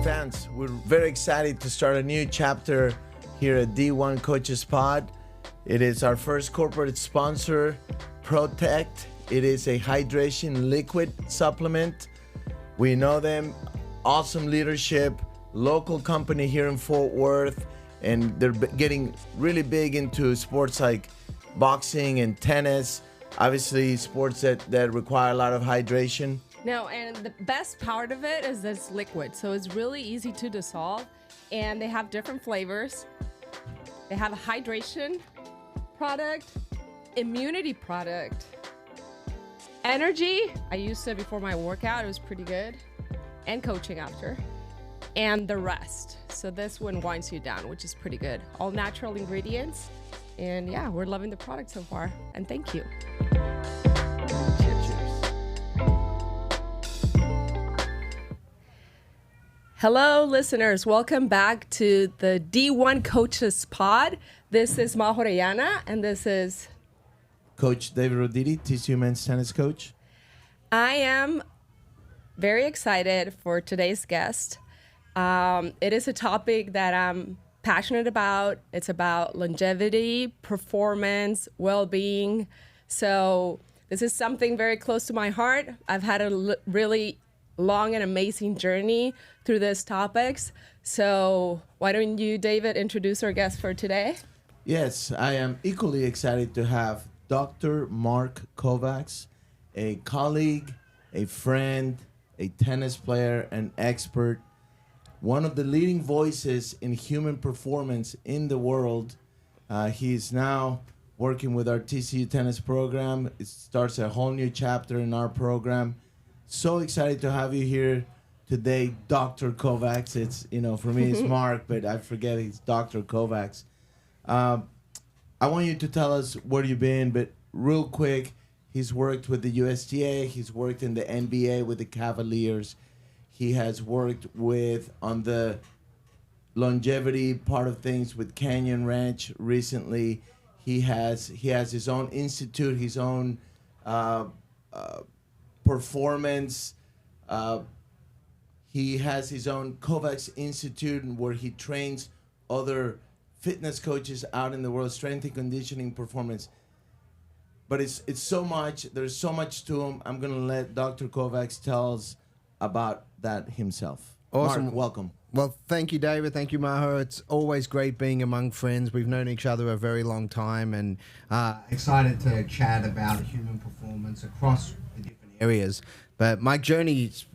fans, we're very excited to start a new chapter here at D1 Coaches Pod. It is our first corporate sponsor, Protect. It is a hydration liquid supplement. We know them, awesome leadership, local company here in Fort Worth, and they're getting really big into sports like boxing and tennis, obviously sports that require a lot of hydration. No, and the best part of it is this liquid. So it's really easy to dissolve, and they have different flavors. They have a hydration product, immunity product, energy. I used it before my workout. It was pretty good. And coaching after. And the rest. So this one winds you down, which is pretty good. All natural ingredients. And yeah, we're loving the product so far. And thank you. Hello, listeners. Welcome back to the D1 Coaches Pod. This is Majo Orellana, and this is Coach David Roditi, TCU men's tennis coach. I am very excited for today's guest. It is a topic that I'm passionate about. It's about longevity, performance, well-being. So this is something very close to my heart. I've had a really long and amazing journey through these topics. So why don't you, David, introduce our guest for today? Yes, I am equally excited to have Dr. Mark Kovacs, a colleague, a friend, a tennis player, an expert, one of the leading voices in human performance in the world. He's now working with our TCU tennis program. It starts a whole new chapter in our program. So excited to have you here today, Dr. Kovacs. It's, for me it's Mark, but I forget it's Dr. Kovacs. I want you to tell us where you've been, but real quick, he's worked with the USTA, he's worked in the NBA with the Cavaliers, he has worked on the longevity part of things with Canyon Ranch recently. He has his own institute, his own performance. He has his own Kovacs Institute where he trains other fitness coaches out in the world, strength and conditioning, performance. But it's so much. There's so much to him. I'm gonna let Dr. Kovacs tell us about that himself. Awesome. Mark, welcome. Well, thank you, David. Thank you, Majo. It's always great being among friends. We've known each other a very long time, and excited to chat about human performance across the different areas. But my journey's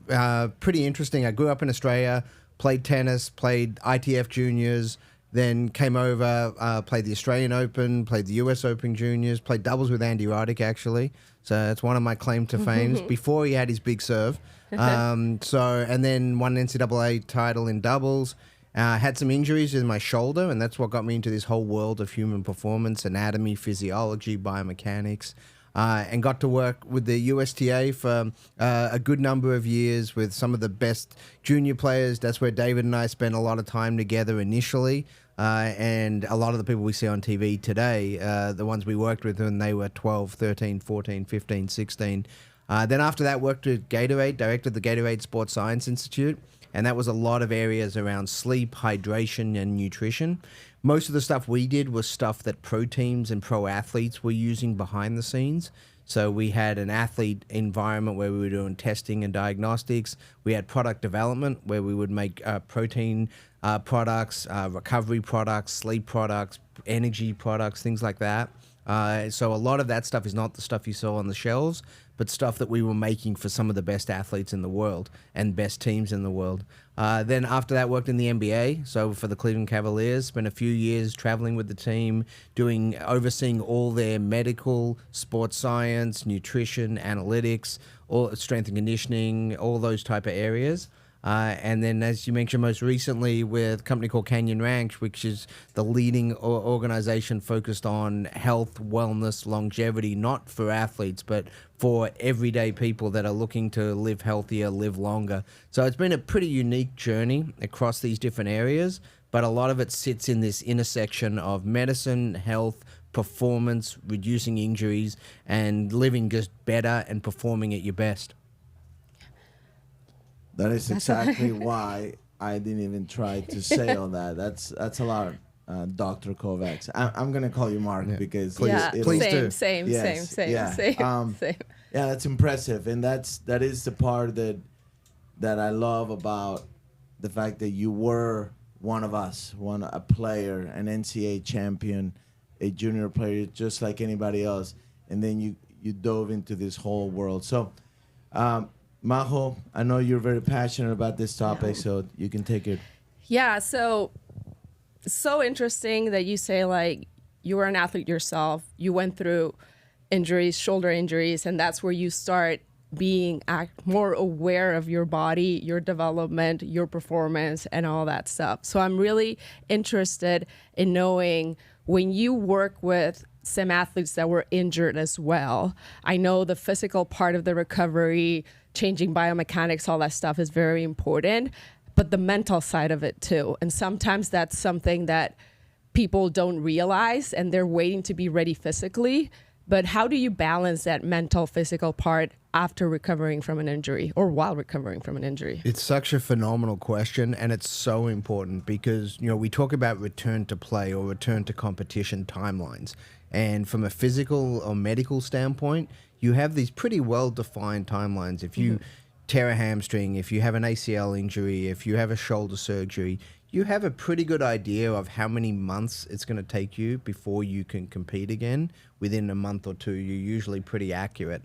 pretty interesting. I grew up in Australia, played tennis, played ITF juniors, then came over, played the Australian Open, played the US Open juniors, played doubles with Andy Roddick, actually. So that's one of my claim to fame before he had his big serve. And then won an NCAA title in doubles. Had some injuries in my shoulder, and that's what got me into this whole world of human performance, anatomy, physiology, biomechanics. And got to work with the USTA for a good number of years with some of the best junior players. That's where David and I spent a lot of time together initially. And a lot of the people we see on TV today, the ones we worked with when they were 12, 13, 14, 15, 16. Then after that, worked with Gatorade, directed the Gatorade Sports Science Institute. And that was a lot of areas around sleep, hydration, and nutrition. Most of the stuff we did was stuff that pro teams and pro athletes were using behind the scenes. So we had an athlete environment where we were doing testing and diagnostics. We had product development where we would make protein products, recovery products, sleep products, energy products, things like that. So a lot of that stuff is not the stuff you saw on the shelves, but stuff that we were making for some of the best athletes in the world and best teams in the world. Then after that, worked in the NBA. So for the Cleveland Cavaliers, spent a few years traveling with the team, overseeing all their medical, sports science, nutrition, analytics, all strength and conditioning, all those type of areas. And then, as you mentioned, most recently with a company called Canyon Ranch, which is the leading organization focused on health, wellness, longevity, not for athletes, but for everyday people that are looking to live healthier, live longer. So it's been a pretty unique journey across these different areas, but a lot of it sits in this intersection of medicine, health, performance, reducing injuries, and living just better and performing at your best. That is exactly why I didn't even try to say all that. That's a lot, Dr. Kovacs. I'm gonna call you Mark because Please, yeah, please same, do. same, Yes, same, yeah. same, same. Yeah, that's impressive, and that is the part that I love about the fact that you were one of us, a player, an NCAA champion, a junior player, just like anybody else, and then you dove into this whole world. So, Majo, I know you're very passionate about this topic, so you can take it. Yeah, so interesting that you say like you were an athlete yourself. You went through injuries, shoulder injuries, and that's where you start being more aware of your body, your development, your performance, and all that stuff. So I'm really interested in knowing when you work with some athletes that were injured as well. I know the physical part of the recovery, changing biomechanics, all that stuff is very important, but the mental side of it too. And sometimes that's something that people don't realize and they're waiting to be ready physically. But how do you balance that mental, physical part after recovering from an injury or while recovering from an injury? It's such a phenomenal question, and it's so important because, we talk about return to play or return to competition timelines. And from a physical or medical standpoint, you have these pretty well-defined timelines. If you tear a hamstring, if you have an ACL injury, if you have a shoulder surgery, you have a pretty good idea of how many months it's going to take you before you can compete again. Within a month or two, you're usually pretty accurate.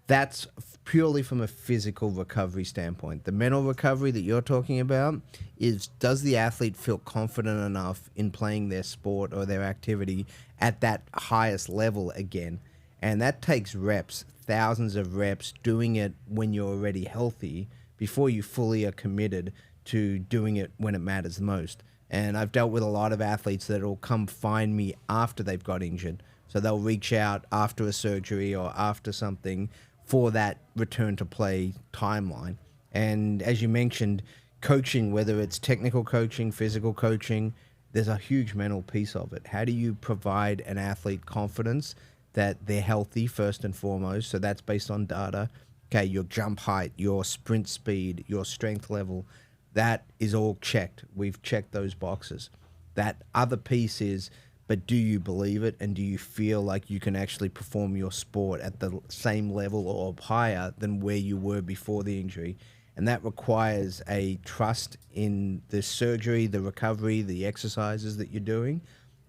That's purely from a physical recovery standpoint. The mental recovery that you're talking about is, does the athlete feel confident enough in playing their sport or their activity at that highest level again? And that takes reps, thousands of reps, doing it when you're already healthy before you fully are committed to doing it when it matters most. And I've dealt with a lot of athletes that will come find me after they've got injured. So they'll reach out after a surgery or after something for that return to play timeline. And as you mentioned, coaching, whether it's technical coaching, physical coaching, there's a huge mental piece of it. How do you provide an athlete confidence that they're healthy first and foremost? So that's based on data. Okay, your jump height, your sprint speed, your strength level, that is all checked. We've checked those boxes. That other piece is, but do you believe it, and do you feel like you can actually perform your sport at the same level or higher than where you were before the injury? And that requires a trust in the surgery, the recovery, the exercises that you're doing.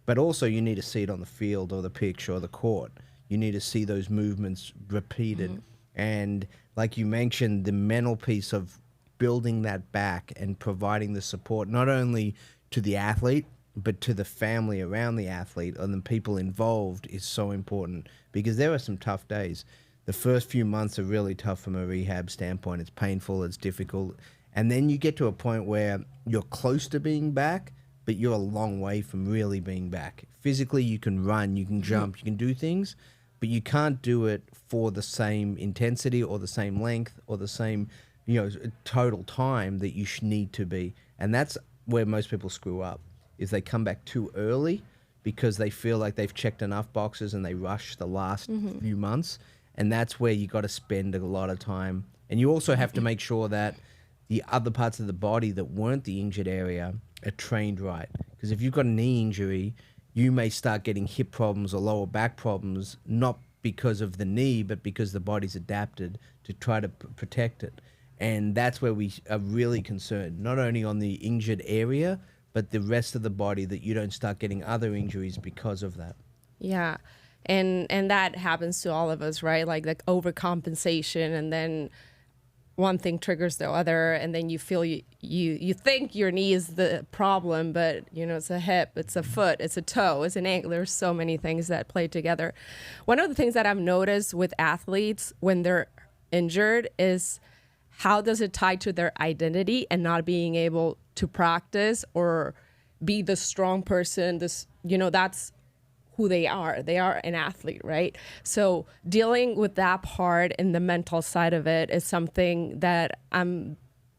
But also you need to see it on the field or the pitch or the court. You need to see those movements repeated. And like you mentioned, the mental piece of building that back and providing the support not only to the athlete but to the family around the athlete and the people involved is so important, because there are some tough days. The first few months are really tough from a rehab standpoint. It's painful, it's difficult, and then you get to a point where you're close to being back, but you're a long way from really being back. Physically, you can run, you can jump, you can do things, but you can't do it for the same intensity or the same length or the same total time that you need to be. And that's where most people screw up, is they come back too early because they feel like they've checked enough boxes and they rush the last few months. And that's where you got to spend a lot of time. And you also have to make sure that the other parts of the body that weren't the injured area are trained right. Because if you've got a knee injury, you may start getting hip problems or lower back problems, not because of the knee, but because the body's adapted to try to protect it. And that's where we are really concerned, not only on the injured area, but the rest of the body, that you don't start getting other injuries because of that. Yeah. And that happens to all of us, right? Like overcompensation, and then one thing triggers the other, and then you feel you think your knee is the problem, but it's a hip, it's a foot, it's a toe, it's an ankle. There's so many things that play together. One of the things that I've noticed with athletes when they're injured is, how does it tie to their identity and not being able to practice or be the strong person? That's who they are. They are an athlete, right? So dealing with that part and the mental side of it is something that I'm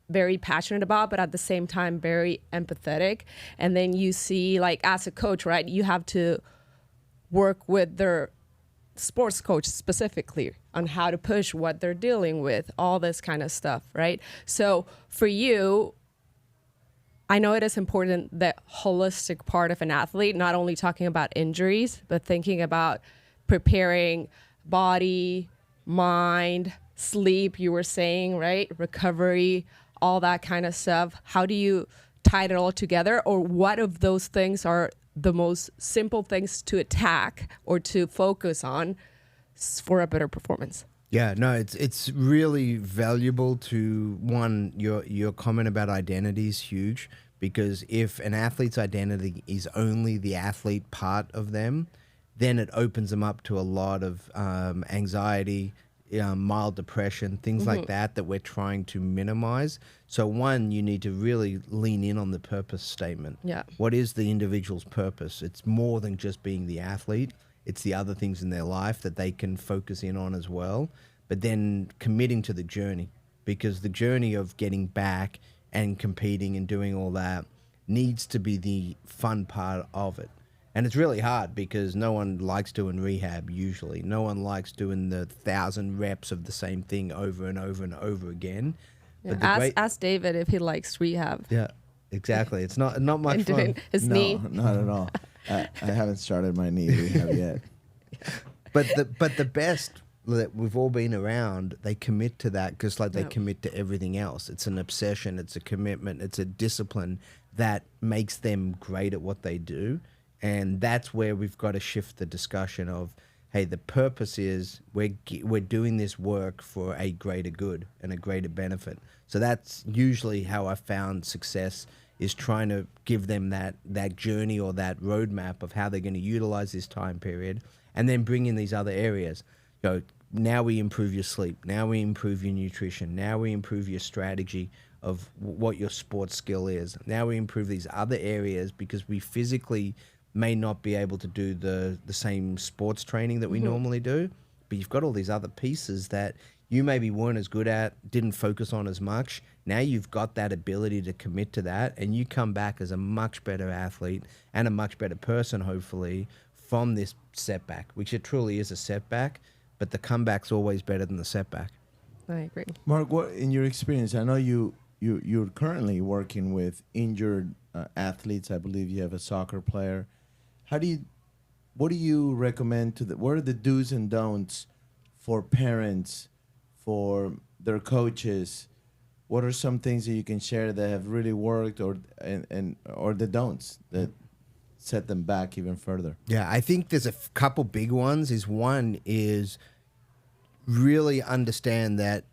very passionate about, but at the same time, very empathetic. And then you see, like, as a coach, right, you have to work with their sports coach specifically on how to push what they're dealing with, all this kind of stuff, right? So for you, I know it is important, the holistic part of an athlete, not only talking about injuries, but thinking about preparing body, mind, sleep, you were saying, right? Recovery, all that kind of stuff. How do you tie it all together? Or what of those things are the most simple things to attack or to focus on for a better performance? Yeah, no, it's really valuable to, one, your comment about identity is huge, because if an athlete's identity is only the athlete part of them, then it opens them up to a lot of anxiety, mild depression, things like that we're trying to minimize. So one, you need to really lean in on the purpose statement. Yeah. What is the individual's purpose? It's more than just being the athlete. It's the other things in their life that they can focus in on as well. But then committing to the journey, because the journey of getting back and competing and doing all that needs to be the fun part of it. And it's really hard because no one likes doing rehab usually. No one likes doing the 1,000 reps of the same thing over and over and over again. Yeah. But Ask David if he likes rehab. yeah, exactly. It's not much And fun. doing his knee. No, not at all. I haven't started my knee rehab yet. But the best that we've all been around, they commit to that just like they Yep. commit to everything else. It's an obsession, it's a commitment, it's a discipline that makes them great at what they do. And that's where we've got to shift the discussion of, hey, the purpose is we're doing this work for a greater good and a greater benefit. So that's usually how I found success, is trying to give them that journey or that roadmap of how they're going to utilize this time period, and then bring in these other areas. Now we improve your sleep. Now we improve your nutrition. Now we improve your strategy of what your sports skill is. Now we improve these other areas because we physically may not be able to do the same sports training that we normally do, but you've got all these other pieces that you maybe weren't as good at, didn't focus on as much. Now you've got that ability to commit to that, and you come back as a much better athlete and a much better person, hopefully, from this setback, which it truly is a setback, but the comeback's always better than the setback. I agree. Mark, what in your experience? I know you're currently working with injured athletes. I believe you have a soccer player. What do you recommend what are the do's and don'ts for parents, for their coaches? What are some things that you can share that have really worked, or the don'ts that set them back even further? Yeah, I think there's a couple big ones. One is really understand that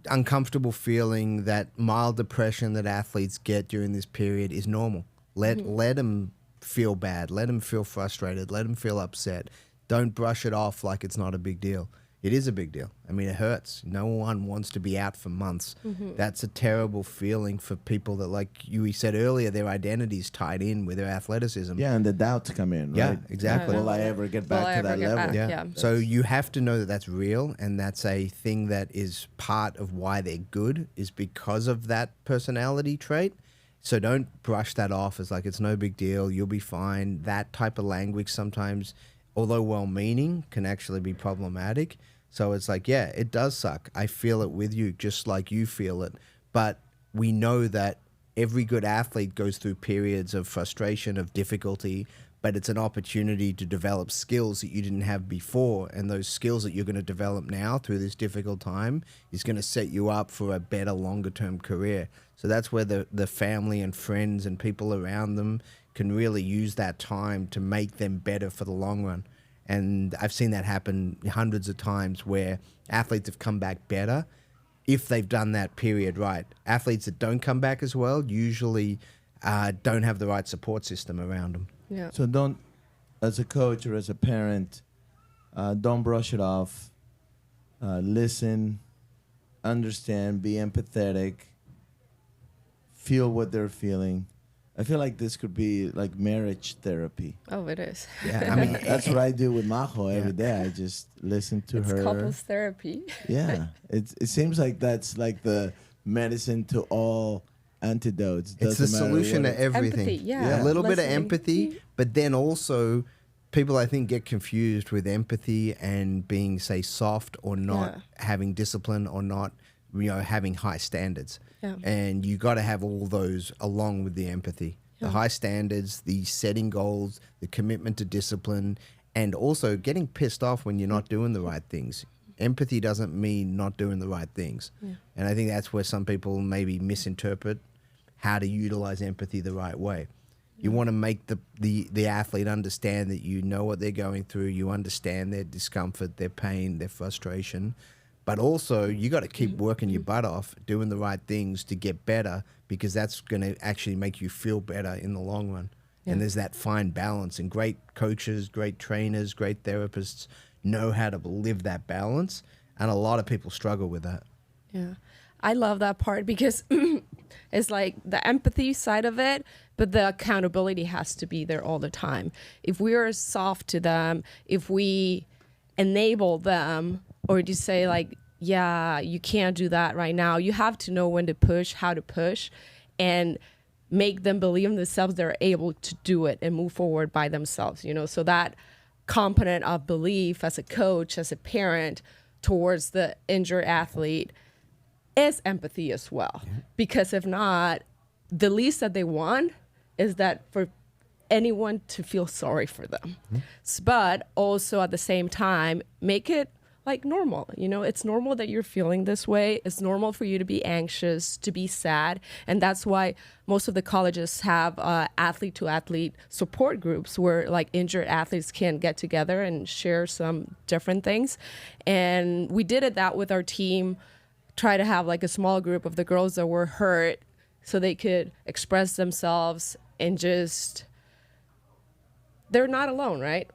uncomfortable feeling, that mild depression that athletes get during this period is normal. Let them feel bad. Let them feel frustrated. Let them feel upset. Don't brush it off like it's not a big deal. It is a big deal. I mean, it hurts. No one wants to be out for months. That's a terrible feeling for people that, like we said earlier, their identity's tied in with their athleticism. Yeah, and the doubts come in, right? Yeah, exactly. Will I ever get back to that level? Yeah. So you have to know that that's real, and that's a thing that is part of why they're good, is because of that personality trait. So don't brush that off as like it's no big deal, you'll be fine. That type of language sometimes, although well-meaning, can actually be problematic. So it's like, yeah, it does suck. I feel it with you just like you feel it. But we know that every good athlete goes through periods of frustration, of difficulty, but it's an opportunity to develop skills that you didn't have before. And those skills that you're going to develop now through this difficult time is going to set you up for a better, longer-term career. So that's where the family and friends and people around them can really use that time to make them better for the long run. And I've seen that happen hundreds of times where athletes have come back better if they've done that period right. Athletes that don't come back as well usually don't have the right support system around them. Yeah. So don't, as a coach or as a parent, don't brush it off. Listen, understand, be empathetic, feel what they're feeling. I feel like this could be like marriage therapy. Oh, it is. Yeah, I mean, That's what I do with Majo every day. I just listen to It's her. couples therapy. Yeah, it seems like that's like the medicine to all antidotes. it's the Doesn't matter solution what to everything. Empathy, yeah. A little bit of Listening. empathy, but then also people, I think, get confused with empathy and being, say, soft or not having discipline or not having high standards. Yeah. And you got to have all those along with the empathy. The high standards, the setting goals, the commitment to discipline, and also getting pissed off when you're not doing the right things. Empathy doesn't mean not doing the right things. Yeah. And I think that's where some people maybe misinterpret how to utilize empathy the right way. You want to make the athlete understand that you know what they're going through, you understand their discomfort, their pain, their frustration, but also you got to keep working your butt off, doing the right things to get better, because that's going to actually make you feel better in the long run. Yeah. And there's that fine balance, and great coaches, great trainers, great therapists know how to live that balance, and a lot of people struggle with that. Yeah. I love that part because it's like the empathy side of it, but the accountability has to be there all the time. If we are soft to them, if we enable them, or just say like, yeah, you can't do that right now, you have to know when to push, how to push, and make them believe in themselves they're able to do it and move forward by themselves, so that component of belief as a coach, as a parent towards the injured athlete is empathy as well. Because if not, the least that they want is that for anyone to feel sorry for them. But also at the same time, make it like normal. It's normal that you're feeling this way. It's normal for you to be anxious, to be sad. And that's why most of the colleges have athlete to athlete support groups where like injured athletes can get together and share some different things. And we did that with our team, try to have like a small group of the girls that were hurt so they could express themselves and just, they're not alone, right?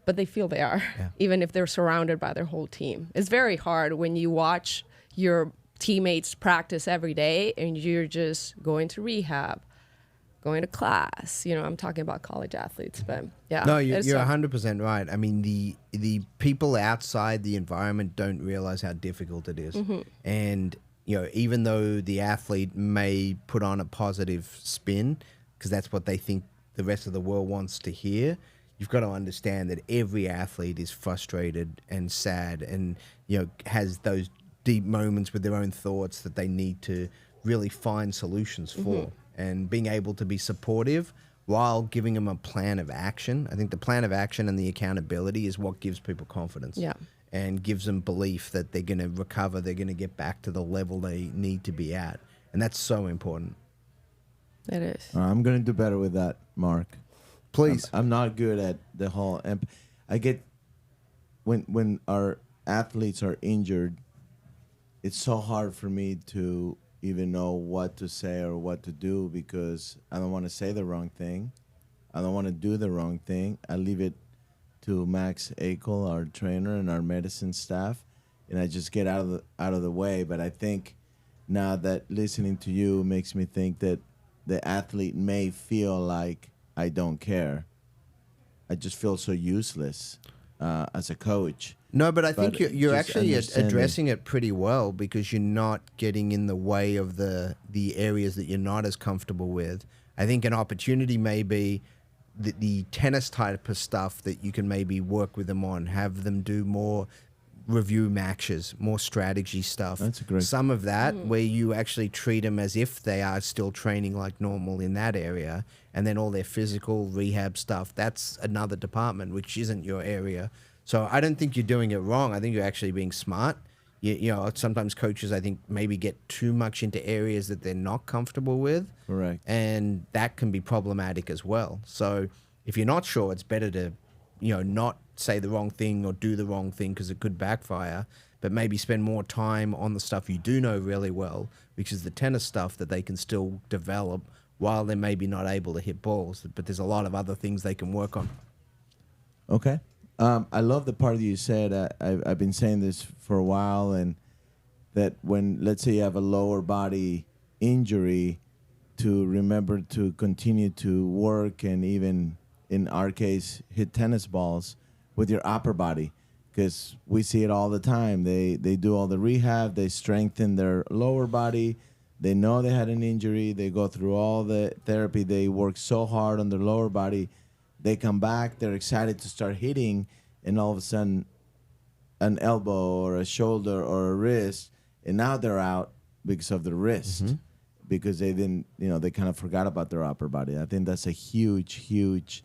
But they feel they are, even if they're surrounded by their whole team. It's very hard when you watch your teammates practice every day and you're just going to rehab, going to class. I'm talking about college athletes, but yeah. No, you're 100% right. I mean, the people outside the environment don't realize how difficult it is. And, even though the athlete may put on a positive spin, because that's what they think the rest of the world wants to hear, you've got to understand that every athlete is frustrated and sad and, has those deep moments with their own thoughts that they need to really find solutions for. And being able to be supportive while giving them a plan of action. I think the plan of action and the accountability is what gives people confidence. Yeah. And gives them belief that they're going to recover, they're going to get back to the level they need to be at. And that's so important. It is. I'm going to do better with that, Mark. Please. I'm not good at the whole. I get when our athletes are injured, it's so hard for me to even know what to say or what to do because I don't want to say the wrong thing. I don't want to do the wrong thing. I leave it to Max Akel, our trainer, and our medicine staff, and I just get out of the way. But I think now that listening to you makes me think that the athlete may feel like I don't care. I just feel so useless as a coach. No, but I think But you're just actually understanding. addressing it pretty well because you're not getting in the way of the areas that you're not as comfortable with. I think an opportunity may be the tennis type of stuff that you can maybe work with them on, have them do more review matches, more strategy stuff. That's a great- Some of that where you actually treat them as if they are still training like normal in that area, and then all their physical rehab stuff, that's another department which isn't your area. So I don't think you're doing it wrong. I think you're actually being smart. Sometimes coaches, I think, maybe get too much into areas that they're not comfortable with. Correct. And that can be problematic as well. So if you're not sure, it's better to, not say the wrong thing or do the wrong thing because it could backfire, but maybe spend more time on the stuff you do know really well, which is the tennis stuff that they can still develop while they're maybe not able to hit balls. But there's a lot of other things they can work on. Okay. I love the part that you said. I've been saying this for a while, and that when, let's say, you have a lower body injury, to remember to continue to work and even, in our case, hit tennis balls with your upper body, because we see it all the time. They do all the rehab, they strengthen their lower body, they know they had an injury, they go through all the therapy, they work so hard on their lower body, they come back, they're excited to start hitting, and all of a sudden an elbow or a shoulder or a wrist, and now they're out because of the wrist, because they didn't, they kind of forgot about their upper body. I think that's a huge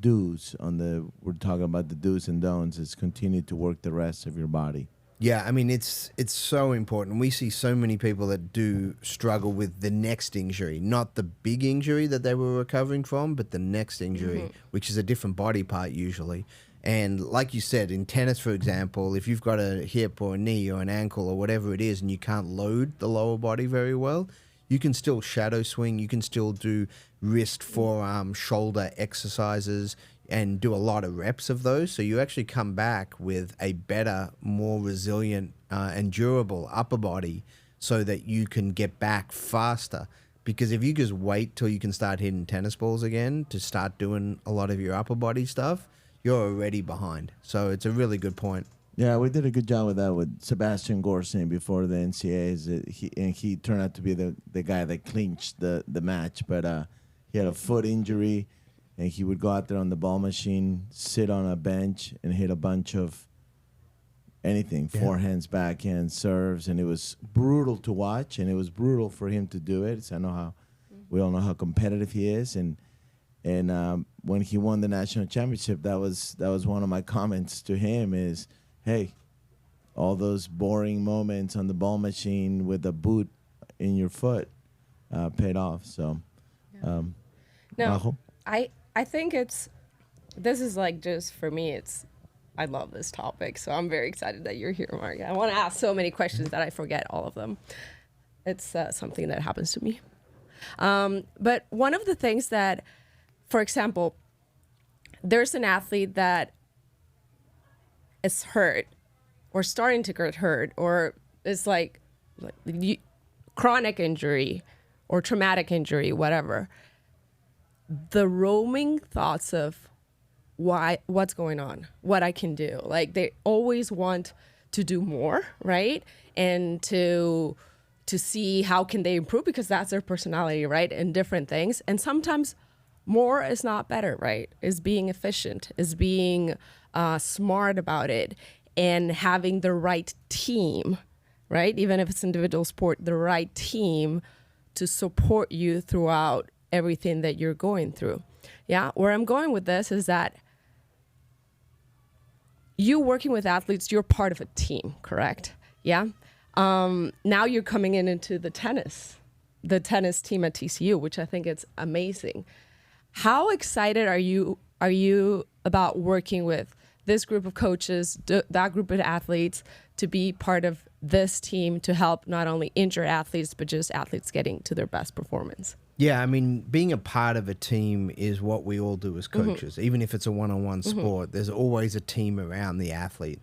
do's we're talking about the do's and don'ts, is continue to work the rest of your body. Yeah, I mean, it's so important. We see so many people that do struggle with the next injury, not the big injury that they were recovering from, but the next injury, which is a different body part usually. And like you said, in tennis, for example, if you've got a hip or a knee or an ankle or whatever it is and you can't load the lower body very well, you can still shadow swing, you can still do wrist, forearm, shoulder exercises and do a lot of reps of those. So you actually come back with a better, more resilient and durable upper body so that you can get back faster. Because if you just wait till you can start hitting tennis balls again to start doing a lot of your upper body stuff, you're already behind. So it's a really good point. Yeah, we did a good job with that with Sebastian Gorsin before the NCAAs. He turned out to be the guy that clinched the match, but he had a foot injury, and he would go out there on the ball machine, sit on a bench, and hit a bunch of anything, forehands, backhands, serves, and it was brutal to watch, and it was brutal for him to do it. So we all know how competitive he is, and when he won the national championship, that was one of my comments to him is, hey, all those boring moments on the ball machine with a boot in your foot paid off. So, no, I think this is like, just for me, I love this topic. So I'm very excited that you're here, Mark. I want to ask so many questions that I forget all of them. It's something that happens to me. But one of the things that, for example, there's an athlete that is hurt or starting to get hurt, or is like chronic injury or traumatic injury, whatever. The roaming thoughts of what's going on, what I can do. Like, they always want to do more, right? And to see how can they improve, because that's their personality, right? And different things. And sometimes more is not better, right? Is being efficient, is being smart about it, and having the right team, right? Even if it's individual sport, the right team to support you throughout everything that you're going through. Yeah, where I'm going with this is that you working with athletes, you're part of a team, correct? Yeah. Now you're coming into the tennis team at TCU, which I think is amazing. How excited are you about working with this group of coaches, that group of athletes, to be part of this team to help not only injured athletes, but just athletes getting to their best performance? Yeah, I mean, being a part of a team is what we all do as coaches. Even if it's a one-on-one sport, there's always a team around the athlete.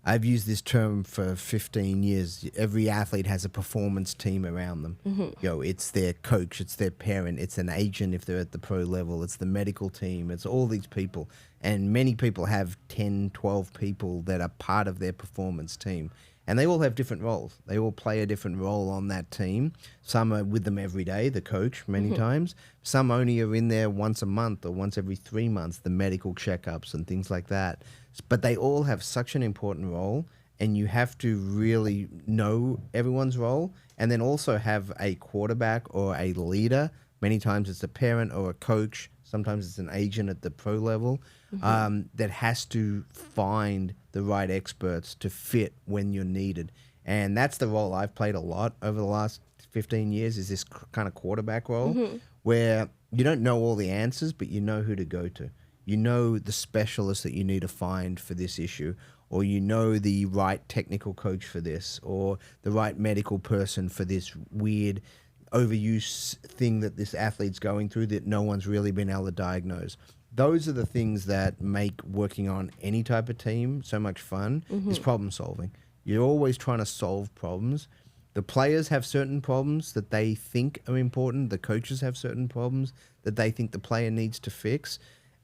I've used this term for 15 years. Every athlete has a performance team around them. It's their coach, it's their parent, it's an agent if they're at the pro level, it's the medical team, it's all these people. And many people have 10, 12 people that are part of their performance team. And they all have different roles. They all play a different role on that team. Some are with them every day, the coach, many times. Some only are in there once a month or once every 3 months, the medical checkups and things like that. But they all have such an important role, and you have to really know everyone's role, and then also have a quarterback or a leader. Many times it's a parent or a coach. Sometimes it's an agent at the pro level that has to find the right experts to fit when you're needed. And that's the role I've played a lot over the last 15 years, is this kind of quarterback role where you don't know all the answers, but you know who to go to. You know the specialist that you need to find for this issue, or you know the right technical coach for this, or the right medical person for this weird overuse thing that this athlete's going through that no one's really been able to diagnose. Those are the things that make working on any type of team so much fun, is problem solving. You're always trying to solve problems. The players have certain problems that they think are important. The coaches have certain problems that they think the player needs to fix.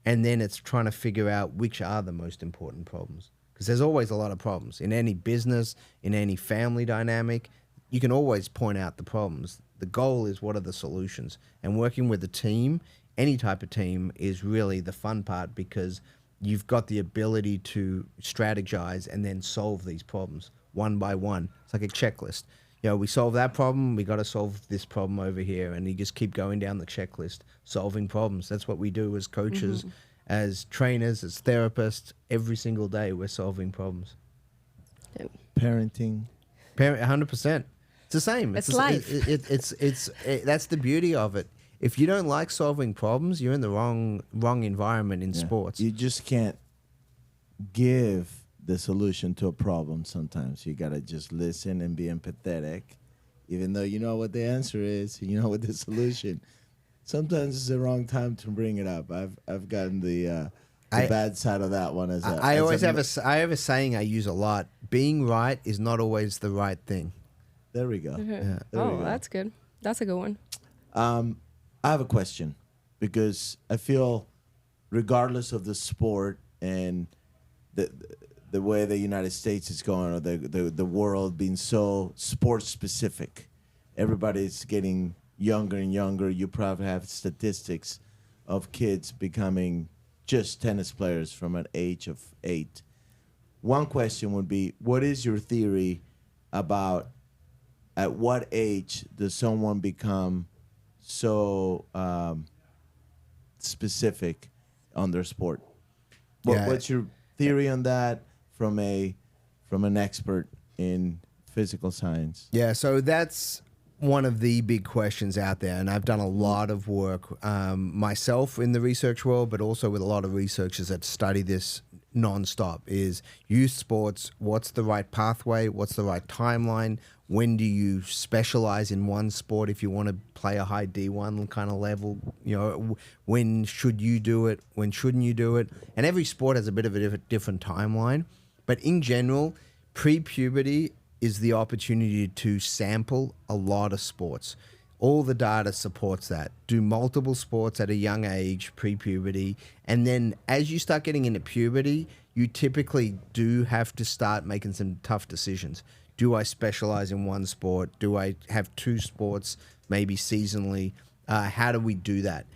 And then it's trying to figure out which are the most important problems. Because there's always a lot of problems. In any business, in any family dynamic, you can always point out the problems. The goal is, what are the solutions? And working with a team, any type of team, is really the fun part, because you've got the ability to strategize and then solve these problems one by one. It's like a checklist. You know, we solve that problem, we got to solve this problem over here. And you just keep going down the checklist, solving problems. That's what we do as coaches, as trainers, as therapists. Every single day we're solving problems. Parenting. 100%. It's the same. It's life. That's the beauty of it. If you don't like solving problems, you're in the wrong environment in sports. You just can't give the solution to a problem sometimes. You got to just listen and be empathetic, even though you know what the answer is, you know what the solution. Sometimes it's the wrong time to bring it up. I've gotten the bad side of that one. I have a saying I use a lot. Being right is not always the right thing. There we go. Yeah. That's good. That's a good one. I have a question, because I feel regardless of the sport and the way the United States is going, or the world being so sports specific, everybody's getting younger and younger. You probably have statistics of kids becoming just tennis players from an age of 8. One question would be, what is your theory about at what age does someone become so specific on their sport? What's your theory on that from an expert in physical science? Yeah, so that's one of the big questions out there, and I've done a lot of work myself in the research world, but also with a lot of researchers that study this nonstop. Is youth sports, what's the right pathway, what's the right timeline, when do you specialize in one sport if you want to play a high D1 kind of level, you know, when should you do it, when shouldn't you do it? And every sport has a bit of a different timeline, but in general, pre-puberty is the opportunity to sample a lot of sports. All the data supports that. Do multiple sports at a young age, pre-puberty, and then as you start getting into puberty, you typically do have to start making some tough decisions. Do I specialize in one sport? Do I have 2 sports, maybe seasonally? How do we do that?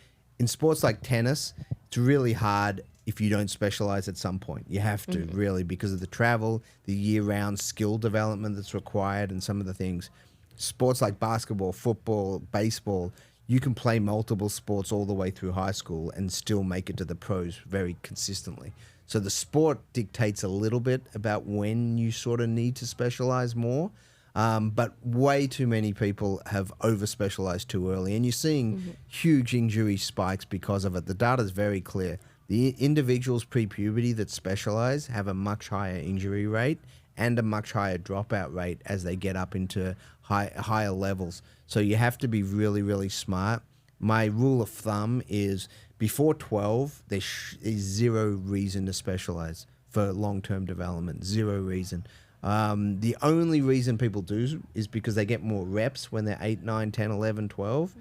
In sports like tennis, it's really hard if you don't specialize at some point. You have to, really, because of the travel, the year-round skill development that's required, and some of the things. Sports like basketball, football, baseball, you can play multiple sports all the way through high school and still make it to the pros very consistently. So the sport dictates a little bit about when you sort of need to specialize more. But way too many people have over-specialized too early. And you're seeing huge injury spikes because of it. The data is very clear. The individuals pre-puberty that specialize have a much higher injury rate and a much higher dropout rate as they get up into higher levels. So you have to be really, really smart. My rule of thumb is before 12, there is zero reason to specialize for long-term development. Zero reason. The only reason people do is because they get more reps when they're 8, 9, 10, 11, 12.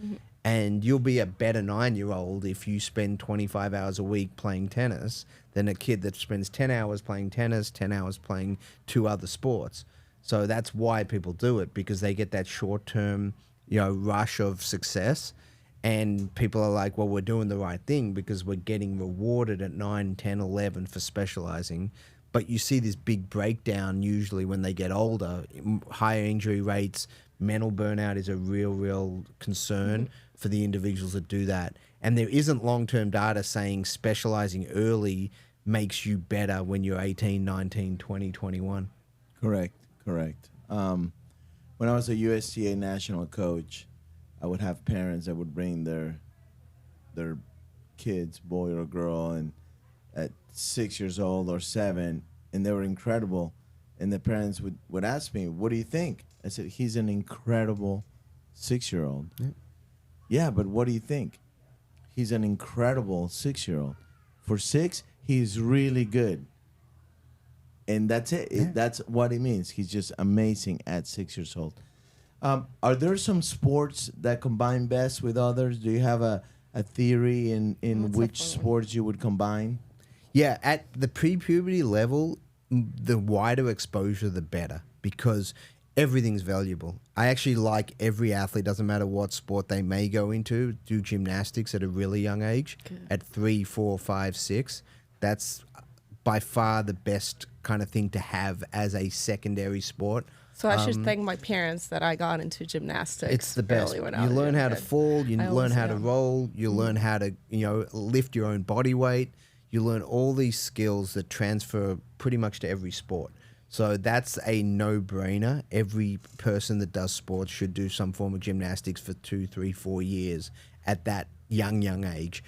And you'll be a better 9-year-old if you spend 25 hours a week playing tennis than a kid that spends 10 hours playing tennis, 10 hours playing 2 other sports. So that's why people do it, because they get that short-term, rush of success. And people are like, well, we're doing the right thing because we're getting rewarded at 9, 10, 11 for specializing. But you see this big breakdown usually when they get older. Higher injury rates, mental burnout is a real concern for the individuals that do that. And there isn't long-term data saying specializing early makes you better when you're 18, 19, 20, 21. Correct. When I was a USTA national coach, I would have parents that would bring their kids, boy or girl, and at 6 years old or 7, and they were incredible. And the parents would ask me, what do you think? I said, he's an incredible 6-year-old. Yeah, but what do you think? He's an incredible 6-year-old. For 6, he's really good. And that's it. Yeah. That's what it means. He's just amazing at 6 years old. Are there some sports that combine best with others? Do you have a theory in which sports you would combine? Yeah, at the pre-puberty level, the wider exposure, the better, because everything's valuable. I actually like every athlete, doesn't matter what sport they may go into, do gymnastics at a really young age, at 3, 4, 5, 6. That's by far the best kind of thing to have as a secondary sport. So I should thank my parents that I got into gymnastics. It's the best. When You learn how to fall, you learn how to am. roll, you learn how to, lift your own body weight. You learn all these skills that transfer pretty much to every sport. So that's a no-brainer. Every person that does sports should do some form of gymnastics for 2, 3, 4 years at that young age.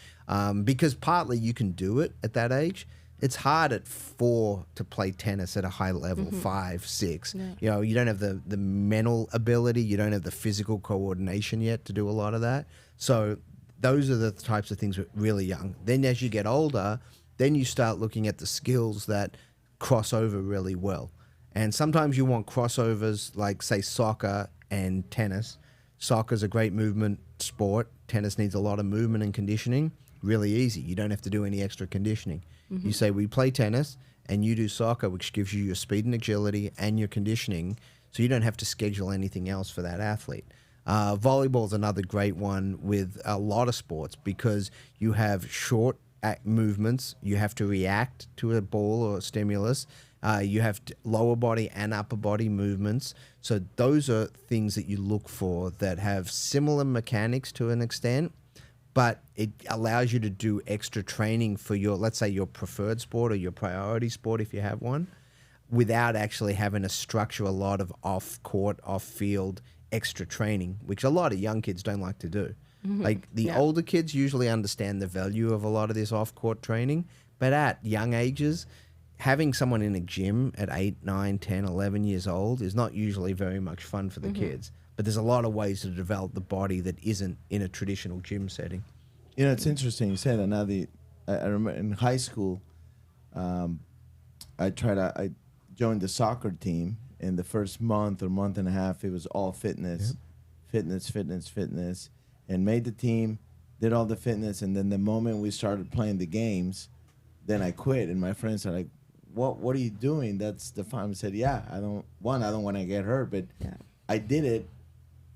Because partly you can do it at that age. It's hard at 4 to play tennis at a high level, 5, 6. Yeah. You don't have the mental ability. You don't have the physical coordination yet to do a lot of that. So those are the types of things really young. Then as you get older, then you start looking at the skills that cross over really well. And sometimes you want crossovers like, say, soccer and tennis. Soccer's a great movement sport. Tennis needs a lot of movement and conditioning. Really easy. You don't have to do any extra conditioning. You say, we play tennis and you do soccer, which gives you your speed and agility and your conditioning, so you don't have to schedule anything else for that athlete. Volleyball is another great one with a lot of sports because you have short movements. You have to react to a ball or a stimulus. You have lower body and upper body movements. So those are things that you look for that have similar mechanics to an extent, but it allows you to do extra training for your, let's say, your preferred sport or your priority sport if you have one, without actually having to structure a lot of off-court, off-field extra training, which a lot of young kids don't like to do. Like the older kids usually understand the value of a lot of this off-court training, but at young ages, having someone in a gym at 8, 9, 10, 11 years old is not usually very much fun for the kids. But there's a lot of ways to develop the body that isn't in a traditional gym setting. It's interesting you say that. Now, I remember in high school, I joined the soccer team. In the first month or month and a half, it was all fitness, fitness, and made the team, did all the fitness, and then the moment we started playing the games, then I quit. And my friends are like, "What are you doing? That's the fun." I said, "Yeah, I don't want to get hurt, but I did it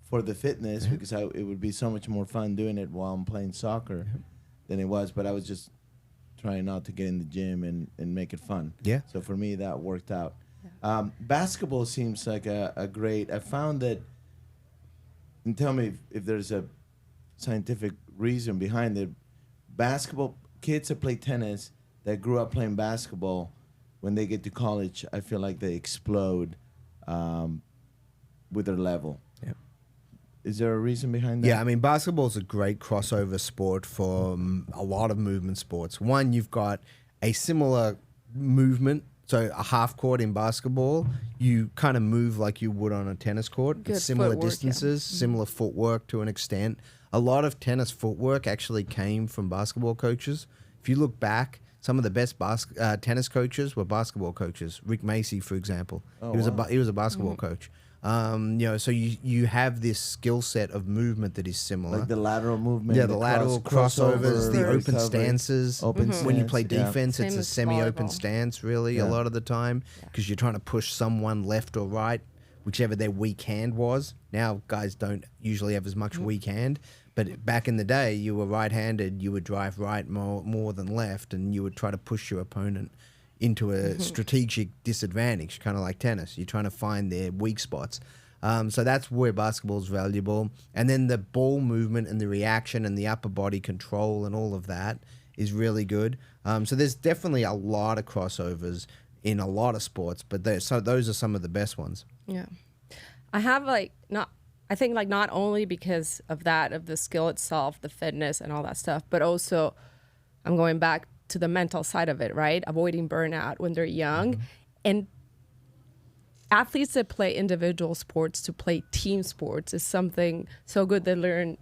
for the fitness because it would be so much more fun doing it while I'm playing soccer than it was." But I was just trying not to get in the gym and make it fun. Yeah. So for me, that worked out. Basketball seems like a great. I found that, and tell me if there's a scientific reason behind it. Basketball kids that play tennis that grew up playing basketball, when they get to college, I feel like they explode with their level. Yeah. Is there a reason behind that? Yeah, I mean, basketball is a great crossover sport for a lot of movement sports. One, you've got a similar movement. So a half court in basketball, you kind of move like you would on a tennis court. Good It's similar footwork, distances, similar footwork to an extent. A lot of tennis footwork actually came from basketball coaches. If you look back, some of the best tennis coaches were basketball coaches. Rick Macy, for example, he was a basketball coach. So you have this skill set of movement that is similar. Like the lateral movement. Yeah, the lateral crossovers, the open recovery, stances. open When you stance, play defense, Same it's a as semi-open volleyball. stance, really, a lot of the time, because you're trying to push someone left or right, whichever their weak hand was. Now, guys don't usually have as much weak hand, but back in the day, you were right-handed, you would drive right more than left, and you would try to push your opponent into a strategic disadvantage, kind of like tennis. You're trying to find their weak spots. So that's where basketball is valuable. And then the ball movement and the reaction and the upper body control and all of that is really good. So there's definitely a lot of crossovers in a lot of sports, but those are some of the best ones. Yeah. I have not only because of the skill itself, the fitness and all that stuff, but also I'm going back to the mental side of it, right? Avoiding burnout when they're young. And athletes that play individual sports to play team sports is something so good. They learn,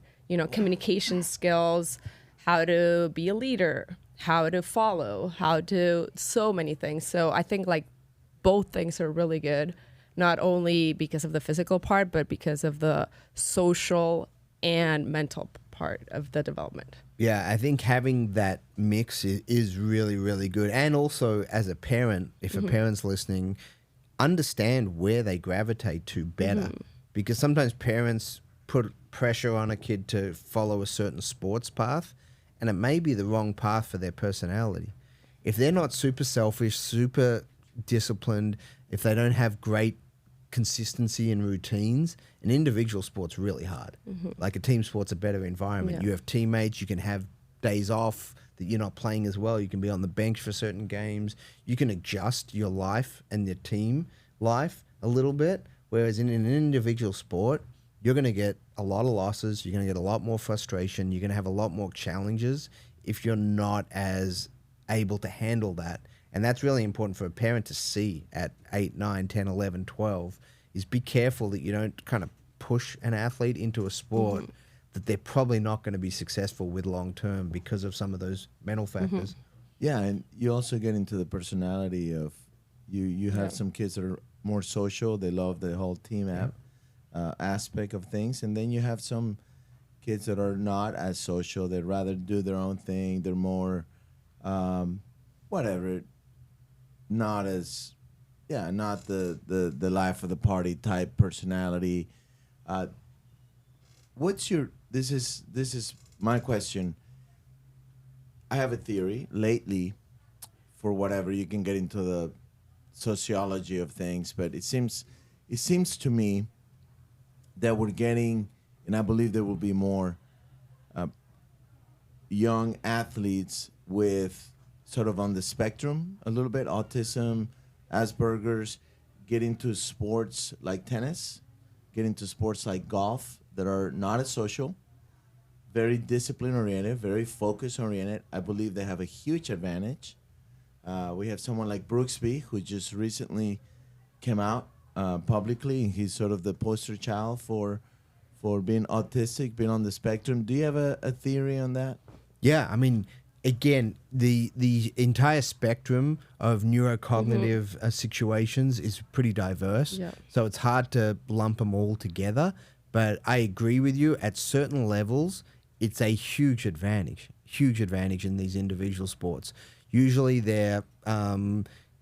communication skills, how to be a leader, how to follow, so many things. So I think both things are really good, not only because of the physical part, but because of the social and mental part of the development. Yeah, I think having that mix is really, really good. And also, as a parent, if a parent's listening, understand where they gravitate to better. Because sometimes parents put pressure on a kid to follow a certain sports path, and it may be the wrong path for their personality. if they're not super selfish, super disciplined, if they don't have great consistency and routines, an individual sport's really hard. Like a team sport's a better environment. Yeah. You have teammates, you can have days off that you're not playing as well. You can be on the bench for certain games. You can adjust your life and your team life a little bit. Whereas in an individual sport, you're going to get a lot of losses. You're going to get a lot more frustration. You're going to have a lot more challenges if you're not as able to handle that. And that's really important for a parent to see at 8, 9, 10, 11, 12, is be careful that you don't kind of push an athlete into a sport that they're probably not going to be successful with long term because of some of those mental factors. Yeah, and you also get into the personality of you have Yeah. some kids that are more social. They love the whole team aspect of things, and then you have some kids that are not as social. They'd rather do their own thing. They're more whatever, not as not the life of the party type personality. What's your this is my question. I have a theory lately, for whatever you can get into the sociology of things, but it seems to me that we're getting, and I believe there will be more young athletes with sort of on the spectrum a little bit, autism, Asperger's, get into sports like tennis, get into sports like golf that are not as social, very discipline oriented, very focus oriented. I believe they have a huge advantage. We have someone like Brooksby, who just recently came out publicly. He's sort of the poster child for being autistic, being on the spectrum. Do you have a theory on that? Yeah, I mean, again, the entire spectrum of neurocognitive situations is pretty diverse. Yeah. So it's hard to lump them all together. But I agree with you. At certain levels, it's a huge advantage in these individual sports. Usually their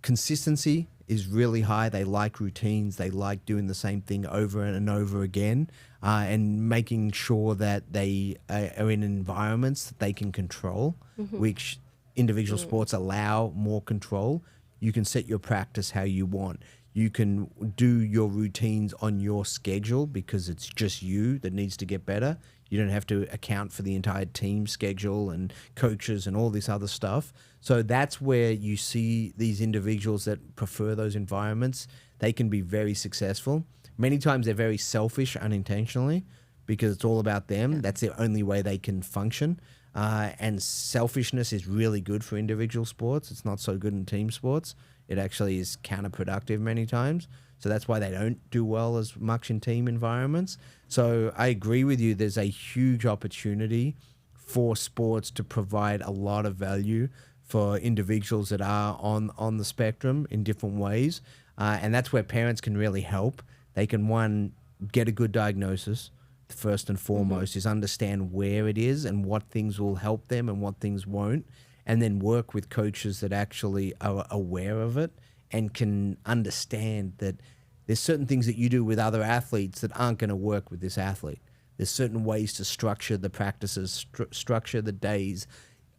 consistency is really high. They like routines. They like doing the same thing over and over again, and making sure that they are in environments that they can control, which individual sports allow more control. You can set your practice how you want. You can do your routines on your schedule because it's just you that needs to get better. You don't have to account for the entire team schedule and coaches and all this other stuff. So that's where you see these individuals that prefer those environments. They can be very successful. Many times they're very selfish unintentionally because it's all about them. That's the only way they can function. And selfishness is really good for individual sports. It's not so good in team sports. It actually is counterproductive many times. So that's why they don't do well as much in team environments. So I agree with you. There's a huge opportunity for sports to provide a lot of value for individuals that are on the spectrum in different ways. And that's where parents can really help. They can, one, get a good diagnosis. First and foremost is understand where it is and what things will help them and what things won't. And then work with coaches that actually are aware of it and can understand that there's certain things that you do with other athletes that aren't going to work with this athlete. There's certain ways to structure the practices, structure the days,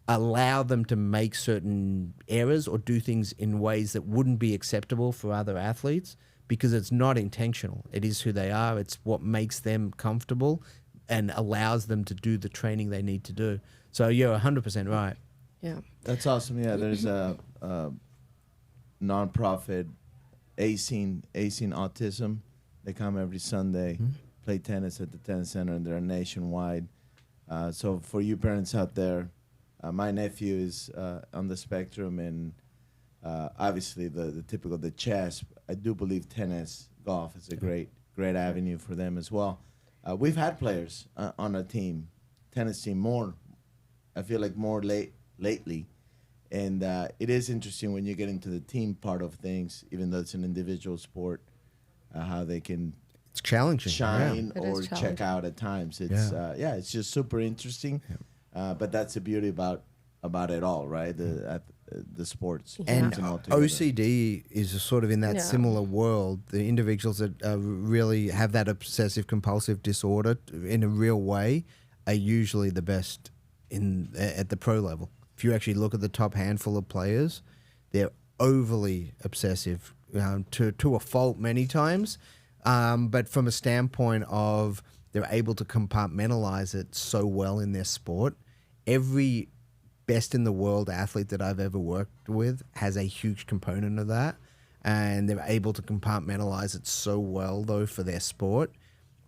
allow them to make certain errors or do things in ways that wouldn't be acceptable for other athletes because it's not intentional. It is who they are. It's what makes them comfortable and allows them to do the training they need to do. So you're 100% right. Yeah. That's awesome. Yeah, there's a nonprofit, Acing Autism. They come every Sunday, play tennis at the tennis center, and they're nationwide. So for you parents out there, my nephew is on the spectrum, and obviously the typical, the chess. I do believe tennis, golf is a great avenue for them as well. We've had players on a team, tennis team, more. I feel like more lately. And it is interesting when you get into the team part of things, even though it's an individual sport, how they can It's challenging. shine It or is check challenging. out at times. It's Yeah. it's just super interesting. But that's the beauty about it all, right? The sports And teams all together. OCD is sort of in that Yeah. similar world. The individuals that really have that obsessive compulsive disorder in a real way are usually the best at the pro level. if you actually look at the top handful of players, they're overly obsessive to a fault many times. But from a standpoint of they're able to compartmentalize it so well in their sport, every best in the world athlete that I've ever worked with has a huge component of that. And they're able to compartmentalize it so well, though, for their sport.